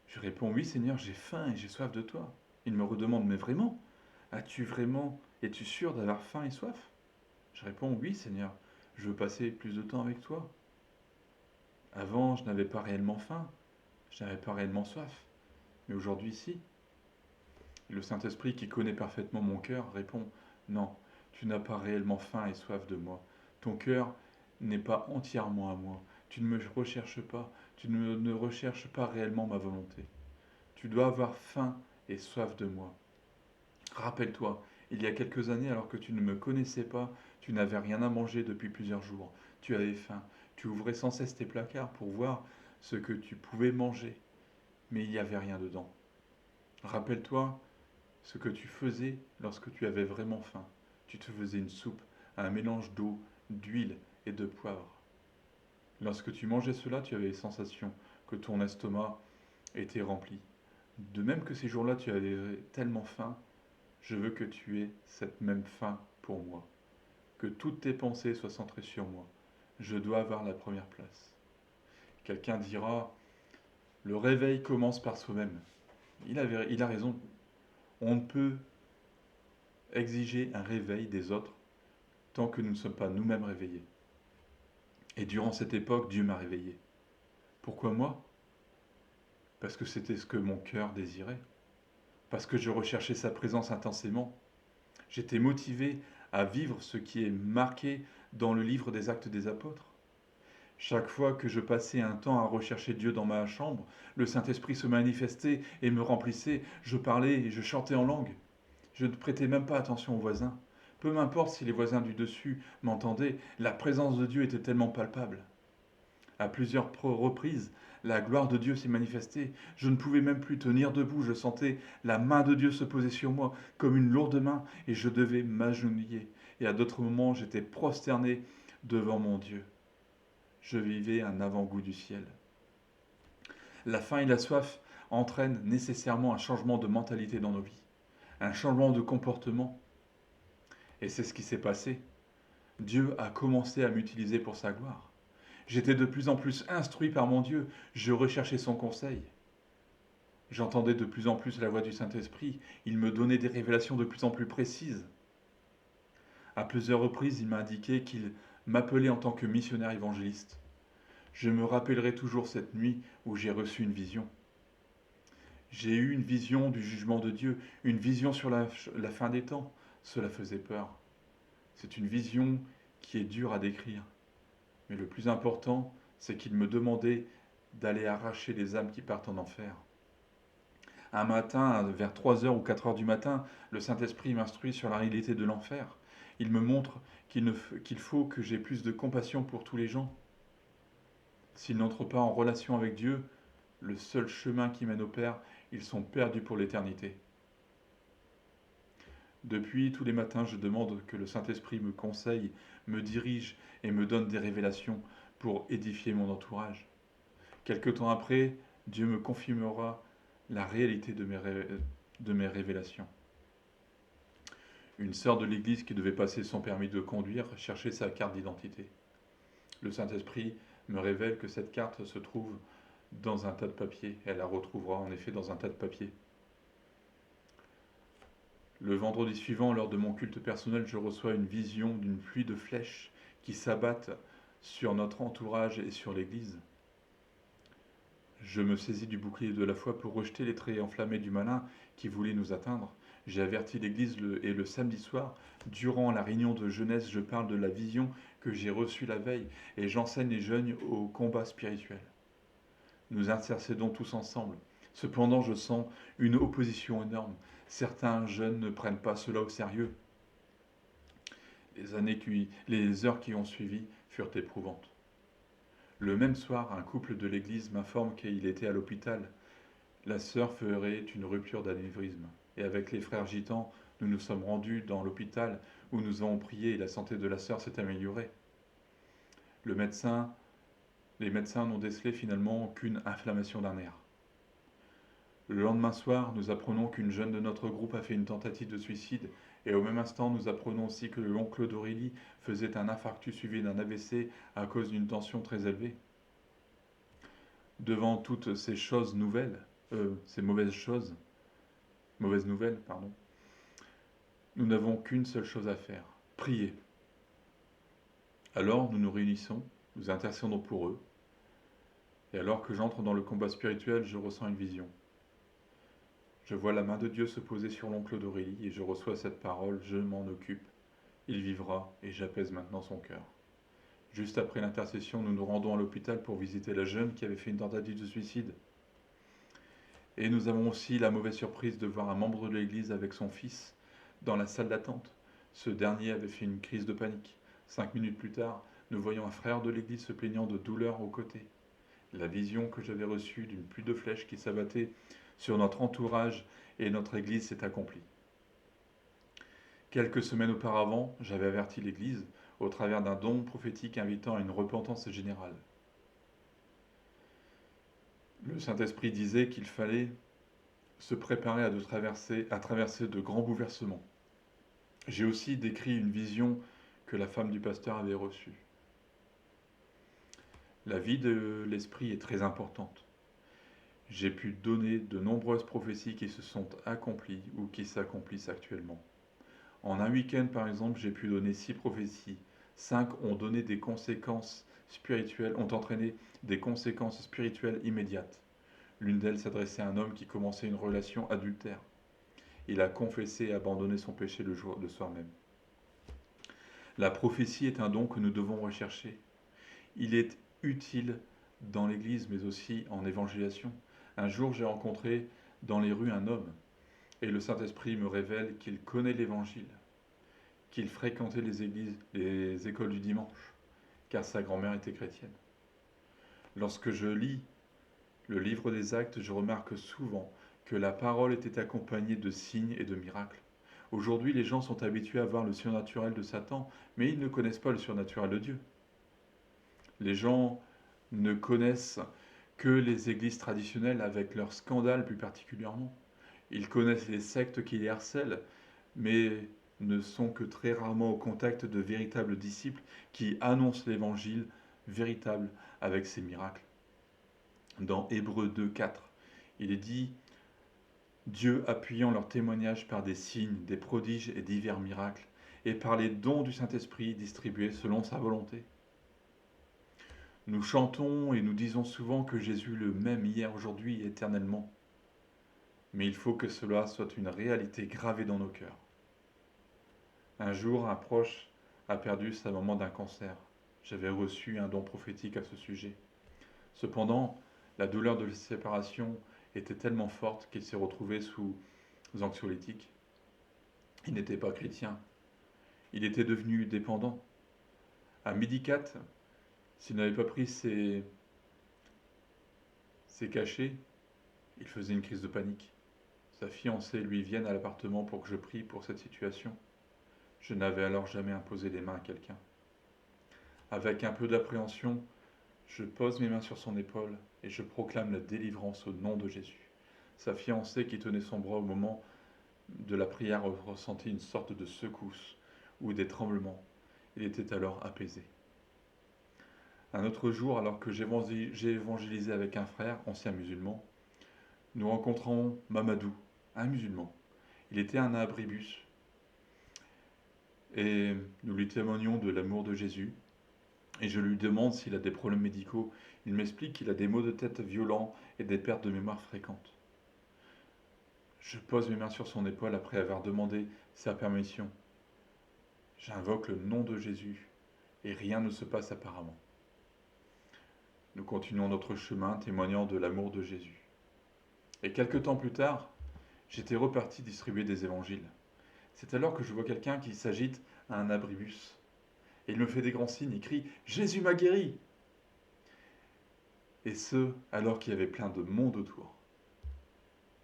je réponds oui Seigneur, j'ai faim et j'ai soif de toi. Il me redemande mais vraiment? As-tu vraiment, es-tu sûr d'avoir faim et soif? Je réponds oui Seigneur, je veux passer plus de temps avec toi. Avant, je n'avais pas réellement faim, je n'avais pas réellement soif, mais aujourd'hui si. Le Saint-Esprit qui connaît parfaitement mon cœur répond non, tu n'as pas réellement faim et soif de moi. Ton cœur n'est pas entièrement à moi. Tu ne me recherches pas, ne recherches pas réellement ma volonté. Tu dois avoir faim et soif de moi. Rappelle-toi, il y a quelques années, alors que tu ne me connaissais pas, tu n'avais rien à manger depuis plusieurs jours. Tu avais faim. Tu ouvrais sans cesse tes placards pour voir ce que tu pouvais manger, mais il n'y avait rien dedans. Rappelle-toi ce que tu faisais lorsque tu avais vraiment faim. Tu te faisais une soupe, un mélange d'eau, d'huile et de poivre. Lorsque tu mangeais cela, tu avais la sensation que ton estomac était rempli. De même que ces jours-là, tu avais tellement faim, je veux que tu aies cette même faim pour moi. Que toutes tes pensées soient centrées sur moi. Je dois avoir la première place. Quelqu'un dira, le réveil commence par soi-même. Il a raison. On ne peut exiger un réveil des autres tant que nous ne sommes pas nous-mêmes réveillés. Et durant cette époque, Dieu m'a réveillé. Pourquoi moi? Parce que c'était ce que mon cœur désirait. Parce que je recherchais sa présence intensément. J'étais motivé à vivre ce qui est marqué dans le livre des Actes des Apôtres. Chaque fois que je passais un temps à rechercher Dieu dans ma chambre, le Saint-Esprit se manifestait et me remplissait. Je parlais et je chantais en langue. Je ne prêtais même pas attention aux voisins. Peu m'importe si les voisins du dessus m'entendaient, la présence de Dieu était tellement palpable. À plusieurs reprises, la gloire de Dieu s'est manifestée. Je ne pouvais même plus tenir debout. Je sentais la main de Dieu se poser sur moi comme une lourde main et je devais m'agenouiller. Et à d'autres moments, j'étais prosterné devant mon Dieu. Je vivais un avant-goût du ciel. La faim et la soif entraînent nécessairement un changement de mentalité dans nos vies, un changement de comportement. Et c'est ce qui s'est passé. Dieu a commencé à m'utiliser pour sa gloire. J'étais de plus en plus instruit par mon Dieu, je recherchais son conseil. J'entendais de plus en plus la voix du Saint-Esprit, il me donnait des révélations de plus en plus précises. À plusieurs reprises, il m'a indiqué qu'il m'appelait en tant que missionnaire évangéliste. Je me rappellerai toujours cette nuit où j'ai reçu une vision. J'ai eu une vision du jugement de Dieu, une vision sur la fin des temps. Cela faisait peur. C'est une vision qui est dure à décrire. Mais le plus important, c'est qu'il me demandait d'aller arracher les âmes qui partent en enfer. Un matin, vers 3 heures ou 4 heures du matin, le Saint-Esprit m'instruit sur la réalité de l'enfer. Il me montre qu'il faut que j'ai plus de compassion pour tous les gens. S'ils n'entrent pas en relation avec Dieu, le seul chemin qui mène au Père, ils sont perdus pour l'éternité. Depuis, tous les matins, je demande que le Saint-Esprit me conseille, me dirige et me donne des révélations pour édifier mon entourage. Quelque temps après, Dieu me confirmera la réalité de mes révélations. Une sœur de l'église qui devait passer son permis de conduire cherchait sa carte d'identité. Le Saint-Esprit me révèle que cette carte se trouve dans un tas de papier. Elle la retrouvera en effet dans un tas de papier. Le vendredi suivant, lors de mon culte personnel, je reçois une vision d'une pluie de flèches qui s'abattent sur notre entourage et sur l'église. Je me saisis du bouclier de la foi pour rejeter les traits enflammés du malin qui voulait nous atteindre. J'ai averti l'église et le samedi soir, durant la réunion de jeunesse, je parle de la vision que j'ai reçue la veille et j'enseigne les jeunes au combat spirituel. Nous intercédons tous ensemble. Cependant, je sens une opposition énorme. Certains jeunes ne prennent pas cela au sérieux. Les heures qui ont suivi furent éprouvantes. Le même soir, un couple de l'église m'informe qu'il était à l'hôpital. La sœur ferait une rupture d'anévrisme. Et avec les frères gitans, nous nous sommes rendus dans l'hôpital où nous avons prié et la santé de la sœur s'est améliorée. Le médecin, les médecins n'ont décelé finalement qu'une inflammation d'un nerf. Le lendemain soir, nous apprenons qu'une jeune de notre groupe a fait une tentative de suicide et au même instant, nous apprenons aussi que l'oncle d'Aurélie faisait un infarctus suivi d'un AVC à cause d'une tension très élevée. Devant toutes ces choses nouvelles, ces mauvaises nouvelles, pardon, nous n'avons qu'une seule chose à faire, prier. Alors nous nous réunissons, nous intercédons pour eux, et alors que j'entre dans le combat spirituel, je ressens une vision. Je vois la main de Dieu se poser sur l'oncle d'Aurélie et je reçois cette parole, je m'en occupe, il vivra et j'apaise maintenant son cœur. Juste après l'intercession, nous nous rendons à l'hôpital pour visiter la jeune qui avait fait une tentative de suicide. Et nous avons aussi la mauvaise surprise de voir un membre de l'église avec son fils dans la salle d'attente. Ce dernier avait fait une crise de panique. 5 minutes plus tard, nous voyons un frère de l'église se plaignant de douleur aux côtés. La vision que j'avais reçue d'une pluie de flèches qui s'abattait sur notre entourage et notre église s'est accomplie. Quelques semaines auparavant, j'avais averti l'église au travers d'un don prophétique invitant à une repentance générale. Le Saint-Esprit disait qu'il fallait se préparer à traverser de grands bouleversements. J'ai aussi décrit une vision que la femme du pasteur avait reçue. La vie de l'esprit est très importante. J'ai pu donner de nombreuses prophéties qui se sont accomplies ou qui s'accomplissent actuellement. En un week-end, par exemple, j'ai pu donner 6 prophéties. 5 ont donné des conséquences spirituelles, ont entraîné des conséquences spirituelles immédiates. L'une d'elles s'adressait à un homme qui commençait une relation adultère. Il a confessé et abandonné son péché le soir même. La prophétie est un don que nous devons rechercher. Il est utile dans l'Église, mais aussi en évangélisation. Un jour, j'ai rencontré dans les rues un homme, et le Saint-Esprit me révèle qu'il connaît l'Évangile, qu'il fréquentait les écoles du dimanche, car sa grand-mère était chrétienne. Lorsque je lis le livre des Actes, je remarque souvent que la parole était accompagnée de signes et de miracles. Aujourd'hui, les gens sont habitués à voir le surnaturel de Satan, mais ils ne connaissent pas le surnaturel de Dieu. Les gens ne connaissent que les églises traditionnelles avec leurs scandales plus particulièrement. Ils connaissent les sectes qui les harcèlent, mais ne sont que très rarement au contact de véritables disciples qui annoncent l'évangile véritable avec ses miracles. Dans Hébreux 2,4, il est dit « Dieu appuyant leur témoignage par des signes, des prodiges et divers miracles, et par les dons du Saint-Esprit distribués selon sa volonté. » Nous chantons et nous disons souvent que Jésus est le même hier, aujourd'hui et éternellement. Mais il faut que cela soit une réalité gravée dans nos cœurs. Un jour, un proche a perdu sa maman d'un cancer. J'avais reçu un don prophétique à ce sujet. Cependant, la douleur de la séparation était tellement forte qu'il s'est retrouvé sous anxiolytiques. Il n'était pas chrétien. Il était devenu dépendant. À midi 4, s'il n'avait pas pris ses cachets, il faisait une crise de panique. Sa fiancée lui viennent à l'appartement pour que je prie pour cette situation. Je n'avais alors jamais imposé les mains à quelqu'un. Avec un peu d'appréhension, je pose mes mains sur son épaule et je proclame la délivrance au nom de Jésus. Sa fiancée qui tenait son bras au moment de la prière ressentit une sorte de secousse ou des tremblements. Il était alors apaisé. Un autre jour, alors que j'ai évangélisé avec un frère, ancien musulman, nous rencontrons Mamadou, un musulman. Il était un abribus. Et nous lui témoignons de l'amour de Jésus. Et je lui demande s'il a des problèmes médicaux. Il m'explique qu'il a des maux de tête violents et des pertes de mémoire fréquentes. Je pose mes mains sur son épaule après avoir demandé sa permission. J'invoque le nom de Jésus et rien ne se passe apparemment. Nous continuons notre chemin témoignant de l'amour de Jésus. Et quelque temps plus tard, j'étais reparti distribuer des évangiles. C'est alors que je vois quelqu'un qui s'agite à un abribus. Et il me fait des grands signes, il crie « Jésus m'a guéri !» et ce, alors qu'il y avait plein de monde autour.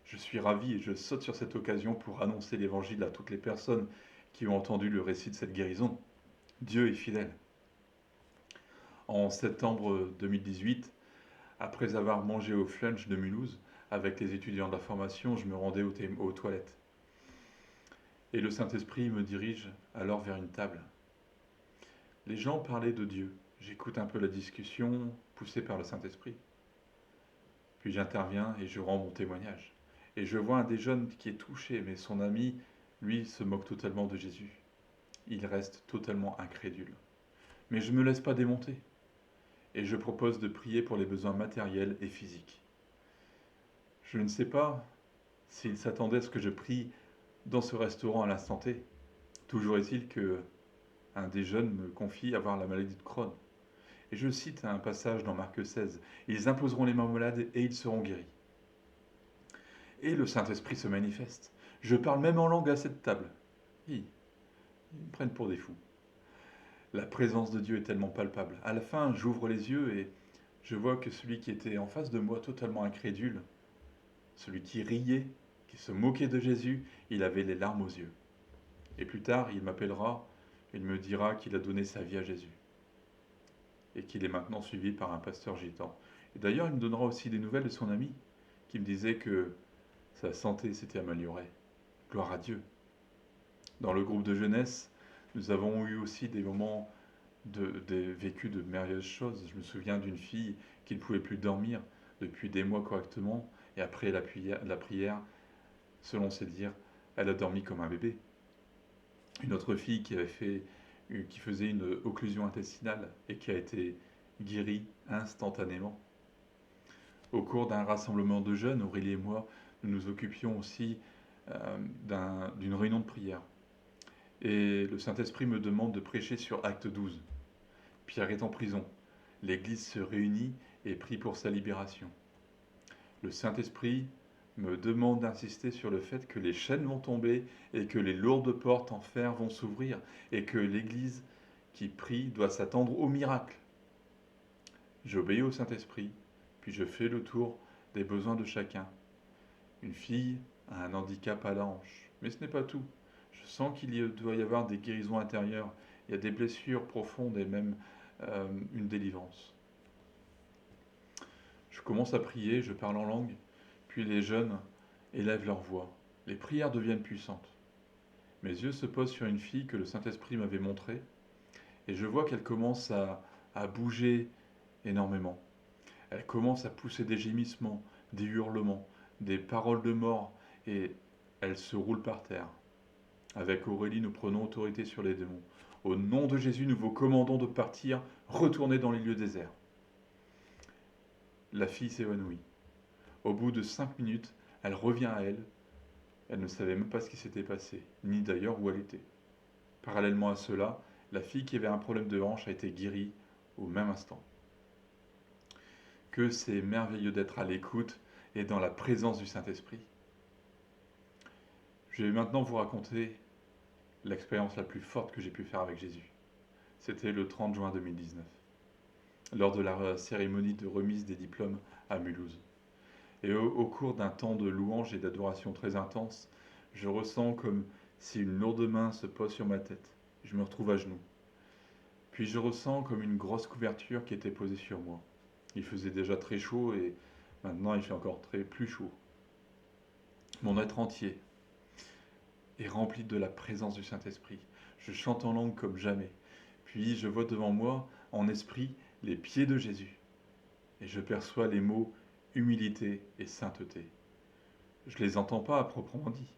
Je suis ravi et je saute sur cette occasion pour annoncer l'évangile à toutes les personnes qui ont entendu le récit de cette guérison. Dieu est fidèle. En septembre 2018, après avoir mangé au Flunch de Mulhouse, avec les étudiants de la formation, je me rendais aux toilettes. Et le Saint-Esprit me dirige alors vers une table. Les gens parlaient de Dieu. J'écoute un peu la discussion poussée par le Saint-Esprit. Puis j'interviens et je rends mon témoignage. Et je vois un des jeunes qui est touché, mais son ami, lui, se moque totalement de Jésus. Il reste totalement incrédule. Mais je ne me laisse pas démonter. Et je propose de prier pour les besoins matériels et physiques. Je ne sais pas s'il s'attendait à ce que je prie dans ce restaurant à l'instant T. Toujours est-il que un des jeunes me confie avoir la maladie de Crohn. Et je cite un passage dans Marc 16. Ils imposeront les mains aux malades et ils seront guéris. Et le Saint-Esprit se manifeste. Je parle même en langue à cette table. Ils me prennent pour des fous. La présence de Dieu est tellement palpable. À la fin, j'ouvre les yeux et je vois que celui qui était en face de moi, totalement incrédule, celui qui riait, qui se moquait de Jésus, il avait les larmes aux yeux. Et plus tard, il m'appellera, il me dira qu'il a donné sa vie à Jésus et qu'il est maintenant suivi par un pasteur gitan. Et d'ailleurs, il me donnera aussi des nouvelles de son ami qui me disait que sa santé s'était améliorée. Gloire à Dieu. Dans le groupe de jeunesse, nous avons eu aussi des moments des vécus de merveilleuses choses. Je me souviens d'une fille qui ne pouvait plus dormir depuis des mois correctement, et après la prière, selon ses dires, elle a dormi comme un bébé. Une autre fille qui faisait une occlusion intestinale et qui a été guérie instantanément. Au cours d'un rassemblement de jeunes, Aurélie et moi, nous nous occupions aussi d'une réunion de prière. Et le Saint-Esprit me demande de prêcher sur Acte 12. Pierre est en prison. L'Église se réunit et prie pour sa libération. Le Saint-Esprit me demande d'insister sur le fait que les chaînes vont tomber et que les lourdes portes en fer vont s'ouvrir et que l'Église qui prie doit s'attendre au miracle. J'obéis au Saint-Esprit, puis je fais le tour des besoins de chacun. Une fille a un handicap à la hanche, mais ce n'est pas tout. Je sens qu'il doit y avoir des guérisons intérieures, il y a des blessures profondes et même une délivrance. Je commence à prier, je parle en langue, puis les jeunes élèvent leur voix. Les prières deviennent puissantes. Mes yeux se posent sur une fille que le Saint-Esprit m'avait montrée, et je vois qu'elle commence à bouger énormément. Elle commence à pousser des gémissements, des hurlements, des paroles de mort, et elle se roule par terre. Avec Aurélie, nous prenons autorité sur les démons. Au nom de Jésus, nous vous commandons de partir, retourner dans les lieux déserts. La fille s'évanouit. Au bout de 5 minutes, elle revient à elle. Elle ne savait même pas ce qui s'était passé, ni d'ailleurs où elle était. Parallèlement à cela, la fille qui avait un problème de hanche a été guérie au même instant. Que c'est merveilleux d'être à l'écoute et dans la présence du Saint-Esprit. Je vais maintenant vous raconter l'expérience la plus forte que j'ai pu faire avec Jésus. C'était le 30 juin 2019, lors de la cérémonie de remise des diplômes à Mulhouse. Et au cours d'un temps de louange et d'adoration très intense, je ressens comme si une lourde main se pose sur ma tête. Je me retrouve à genoux. Puis je ressens comme une grosse couverture qui était posée sur moi. Il faisait déjà très chaud et maintenant il fait encore plus chaud. Mon être entier est rempli de la présence du Saint-Esprit. Je chante en langue comme jamais. Puis je vois devant moi, en esprit, les pieds de Jésus. Et je perçois les mots humilité et sainteté. Je ne les entends pas à proprement dit,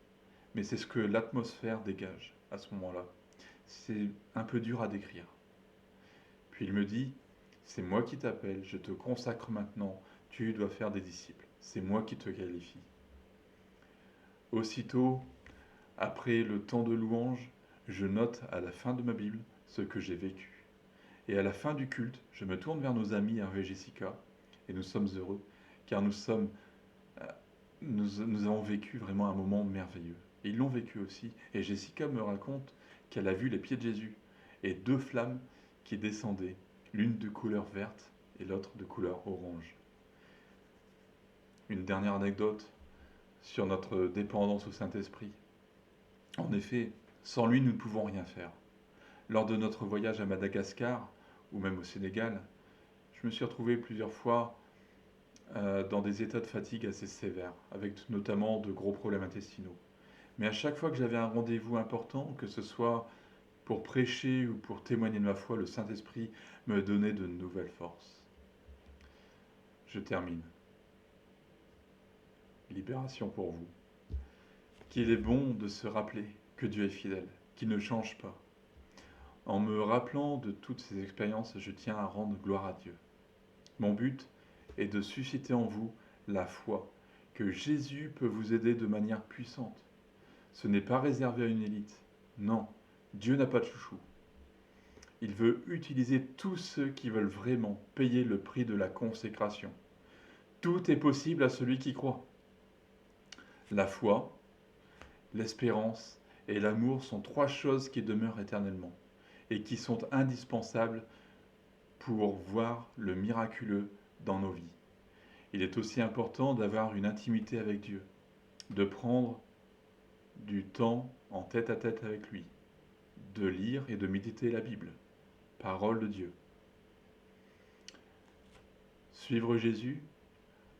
mais c'est ce que l'atmosphère dégage à ce moment-là. C'est un peu dur à décrire. Puis il me dit, c'est moi qui t'appelle, je te consacre maintenant, tu dois faire des disciples. C'est moi qui te qualifie. Aussitôt, après le temps de louange, je note à la fin de ma Bible ce que j'ai vécu. Et à la fin du culte, je me tourne vers nos amis Hervé et Jessica, et nous sommes heureux, car nous avons vécu vraiment un moment merveilleux. Et ils l'ont vécu aussi. Et Jessica me raconte qu'elle a vu les pieds de Jésus et 2 flammes qui descendaient, l'une de couleur verte et l'autre de couleur orange. Une dernière anecdote sur notre dépendance au Saint-Esprit. En effet, sans lui, nous ne pouvons rien faire. Lors de notre voyage à Madagascar, ou même au Sénégal, je me suis retrouvé plusieurs fois dans des états de fatigue assez sévères, avec notamment de gros problèmes intestinaux. Mais à chaque fois que j'avais un rendez-vous important, que ce soit pour prêcher ou pour témoigner de ma foi, le Saint-Esprit me donnait de nouvelles forces. Je termine. Libération pour vous. Qu'il est bon de se rappeler que Dieu est fidèle, qu'il ne change pas. En me rappelant de toutes ces expériences, je tiens à rendre gloire à Dieu. Mon but est de susciter en vous la foi, que Jésus peut vous aider de manière puissante. Ce n'est pas réservé à une élite. Non, Dieu n'a pas de chouchou. Il veut utiliser tous ceux qui veulent vraiment payer le prix de la consécration. Tout est possible à celui qui croit. La foi, l'espérance et l'amour sont trois choses qui demeurent éternellement et qui sont indispensables pour voir le miraculeux dans nos vies. Il est aussi important d'avoir une intimité avec Dieu, de prendre du temps en tête à tête avec lui, de lire et de méditer la Bible, parole de Dieu. Suivre Jésus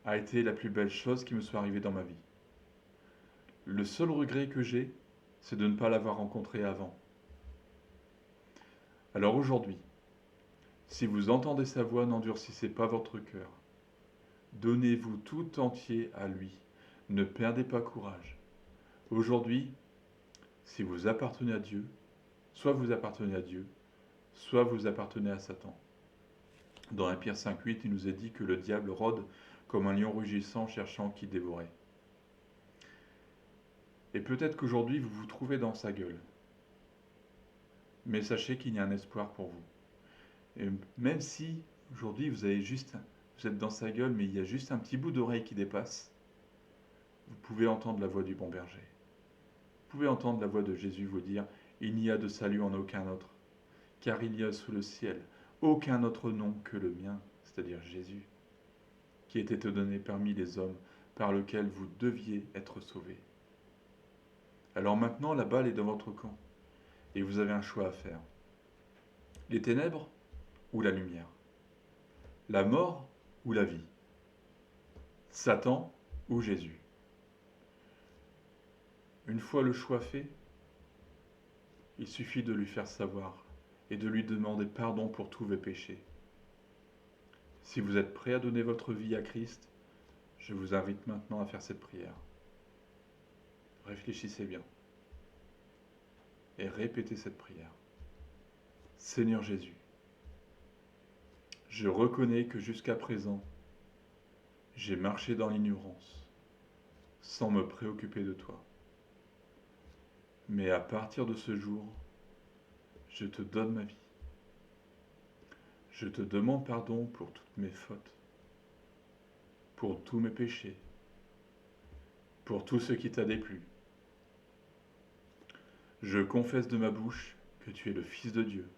a été la plus belle chose qui me soit arrivée dans ma vie. Le seul regret que j'ai, c'est de ne pas l'avoir rencontré avant. Alors aujourd'hui, si vous entendez sa voix, n'endurcissez pas votre cœur. Donnez-vous tout entier à lui. Ne perdez pas courage. Aujourd'hui, si vous appartenez à Dieu, soit vous appartenez à Dieu, soit vous appartenez à Satan. Dans 1 Pierre 5,8, il nous est dit que le diable rôde comme un lion rugissant cherchant qui dévorer. Et peut-être qu'aujourd'hui vous vous trouvez dans sa gueule. Mais sachez qu'il y a un espoir pour vous. Et même si aujourd'hui vous êtes dans sa gueule, mais il y a juste un petit bout d'oreille qui dépasse, vous pouvez entendre la voix du bon berger. Vous pouvez entendre la voix de Jésus vous dire « Il n'y a de salut en aucun autre, car il y a sous le ciel aucun autre nom que le mien, c'est-à-dire Jésus, qui était donné parmi les hommes, par lequel vous deviez être sauvés. » Alors maintenant, la balle est dans votre camp, et vous avez un choix à faire. Les ténèbres ou la lumière? La mort ou la vie? Satan ou Jésus? Une fois le choix fait, il suffit de lui faire savoir et de lui demander pardon pour tous vos péchés. Si vous êtes prêt à donner votre vie à Christ, je vous invite maintenant à faire cette prière. Réfléchissez bien et répétez cette prière. Seigneur Jésus, je reconnais que jusqu'à présent, j'ai marché dans l'ignorance, sans me préoccuper de toi. Mais à partir de ce jour, je te donne ma vie. Je te demande pardon pour toutes mes fautes, pour tous mes péchés, pour tout ce qui t'a déplu. Je confesse de ma bouche que tu es le Fils de Dieu.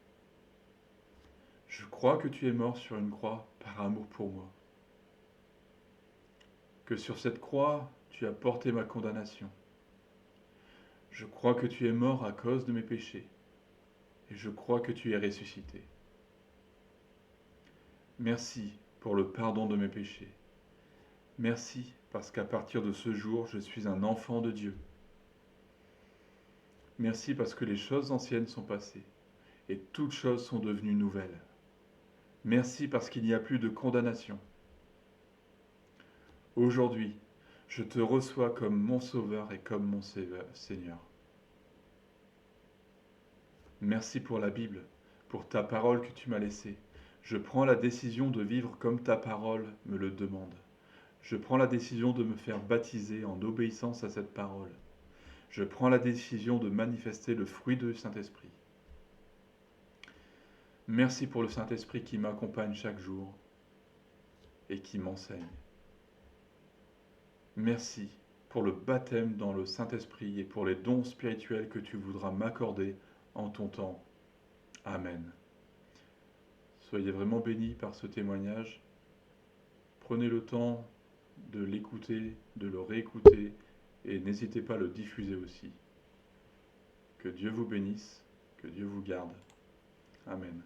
Je crois que tu es mort sur une croix par amour pour moi. Que sur cette croix, tu as porté ma condamnation. Je crois que tu es mort à cause de mes péchés. Et je crois que tu es ressuscité. Merci pour le pardon de mes péchés. Merci parce qu'à partir de ce jour, je suis un enfant de Dieu. Merci parce que les choses anciennes sont passées et toutes choses sont devenues nouvelles. Merci parce qu'il n'y a plus de condamnation. Aujourd'hui, je te reçois comme mon Sauveur et comme mon Seigneur. Merci pour la Bible, pour ta parole que tu m'as laissée. Je prends la décision de vivre comme ta parole me le demande. Je prends la décision de me faire baptiser en obéissance à cette parole. Je prends la décision de manifester le fruit du Saint-Esprit. Merci pour le Saint-Esprit qui m'accompagne chaque jour et qui m'enseigne. Merci pour le baptême dans le Saint-Esprit et pour les dons spirituels que tu voudras m'accorder en ton temps. Amen. Soyez vraiment bénis par ce témoignage. Prenez le temps de l'écouter, de le réécouter, et n'hésitez pas à le diffuser aussi. Que Dieu vous bénisse, que Dieu vous garde. Amen.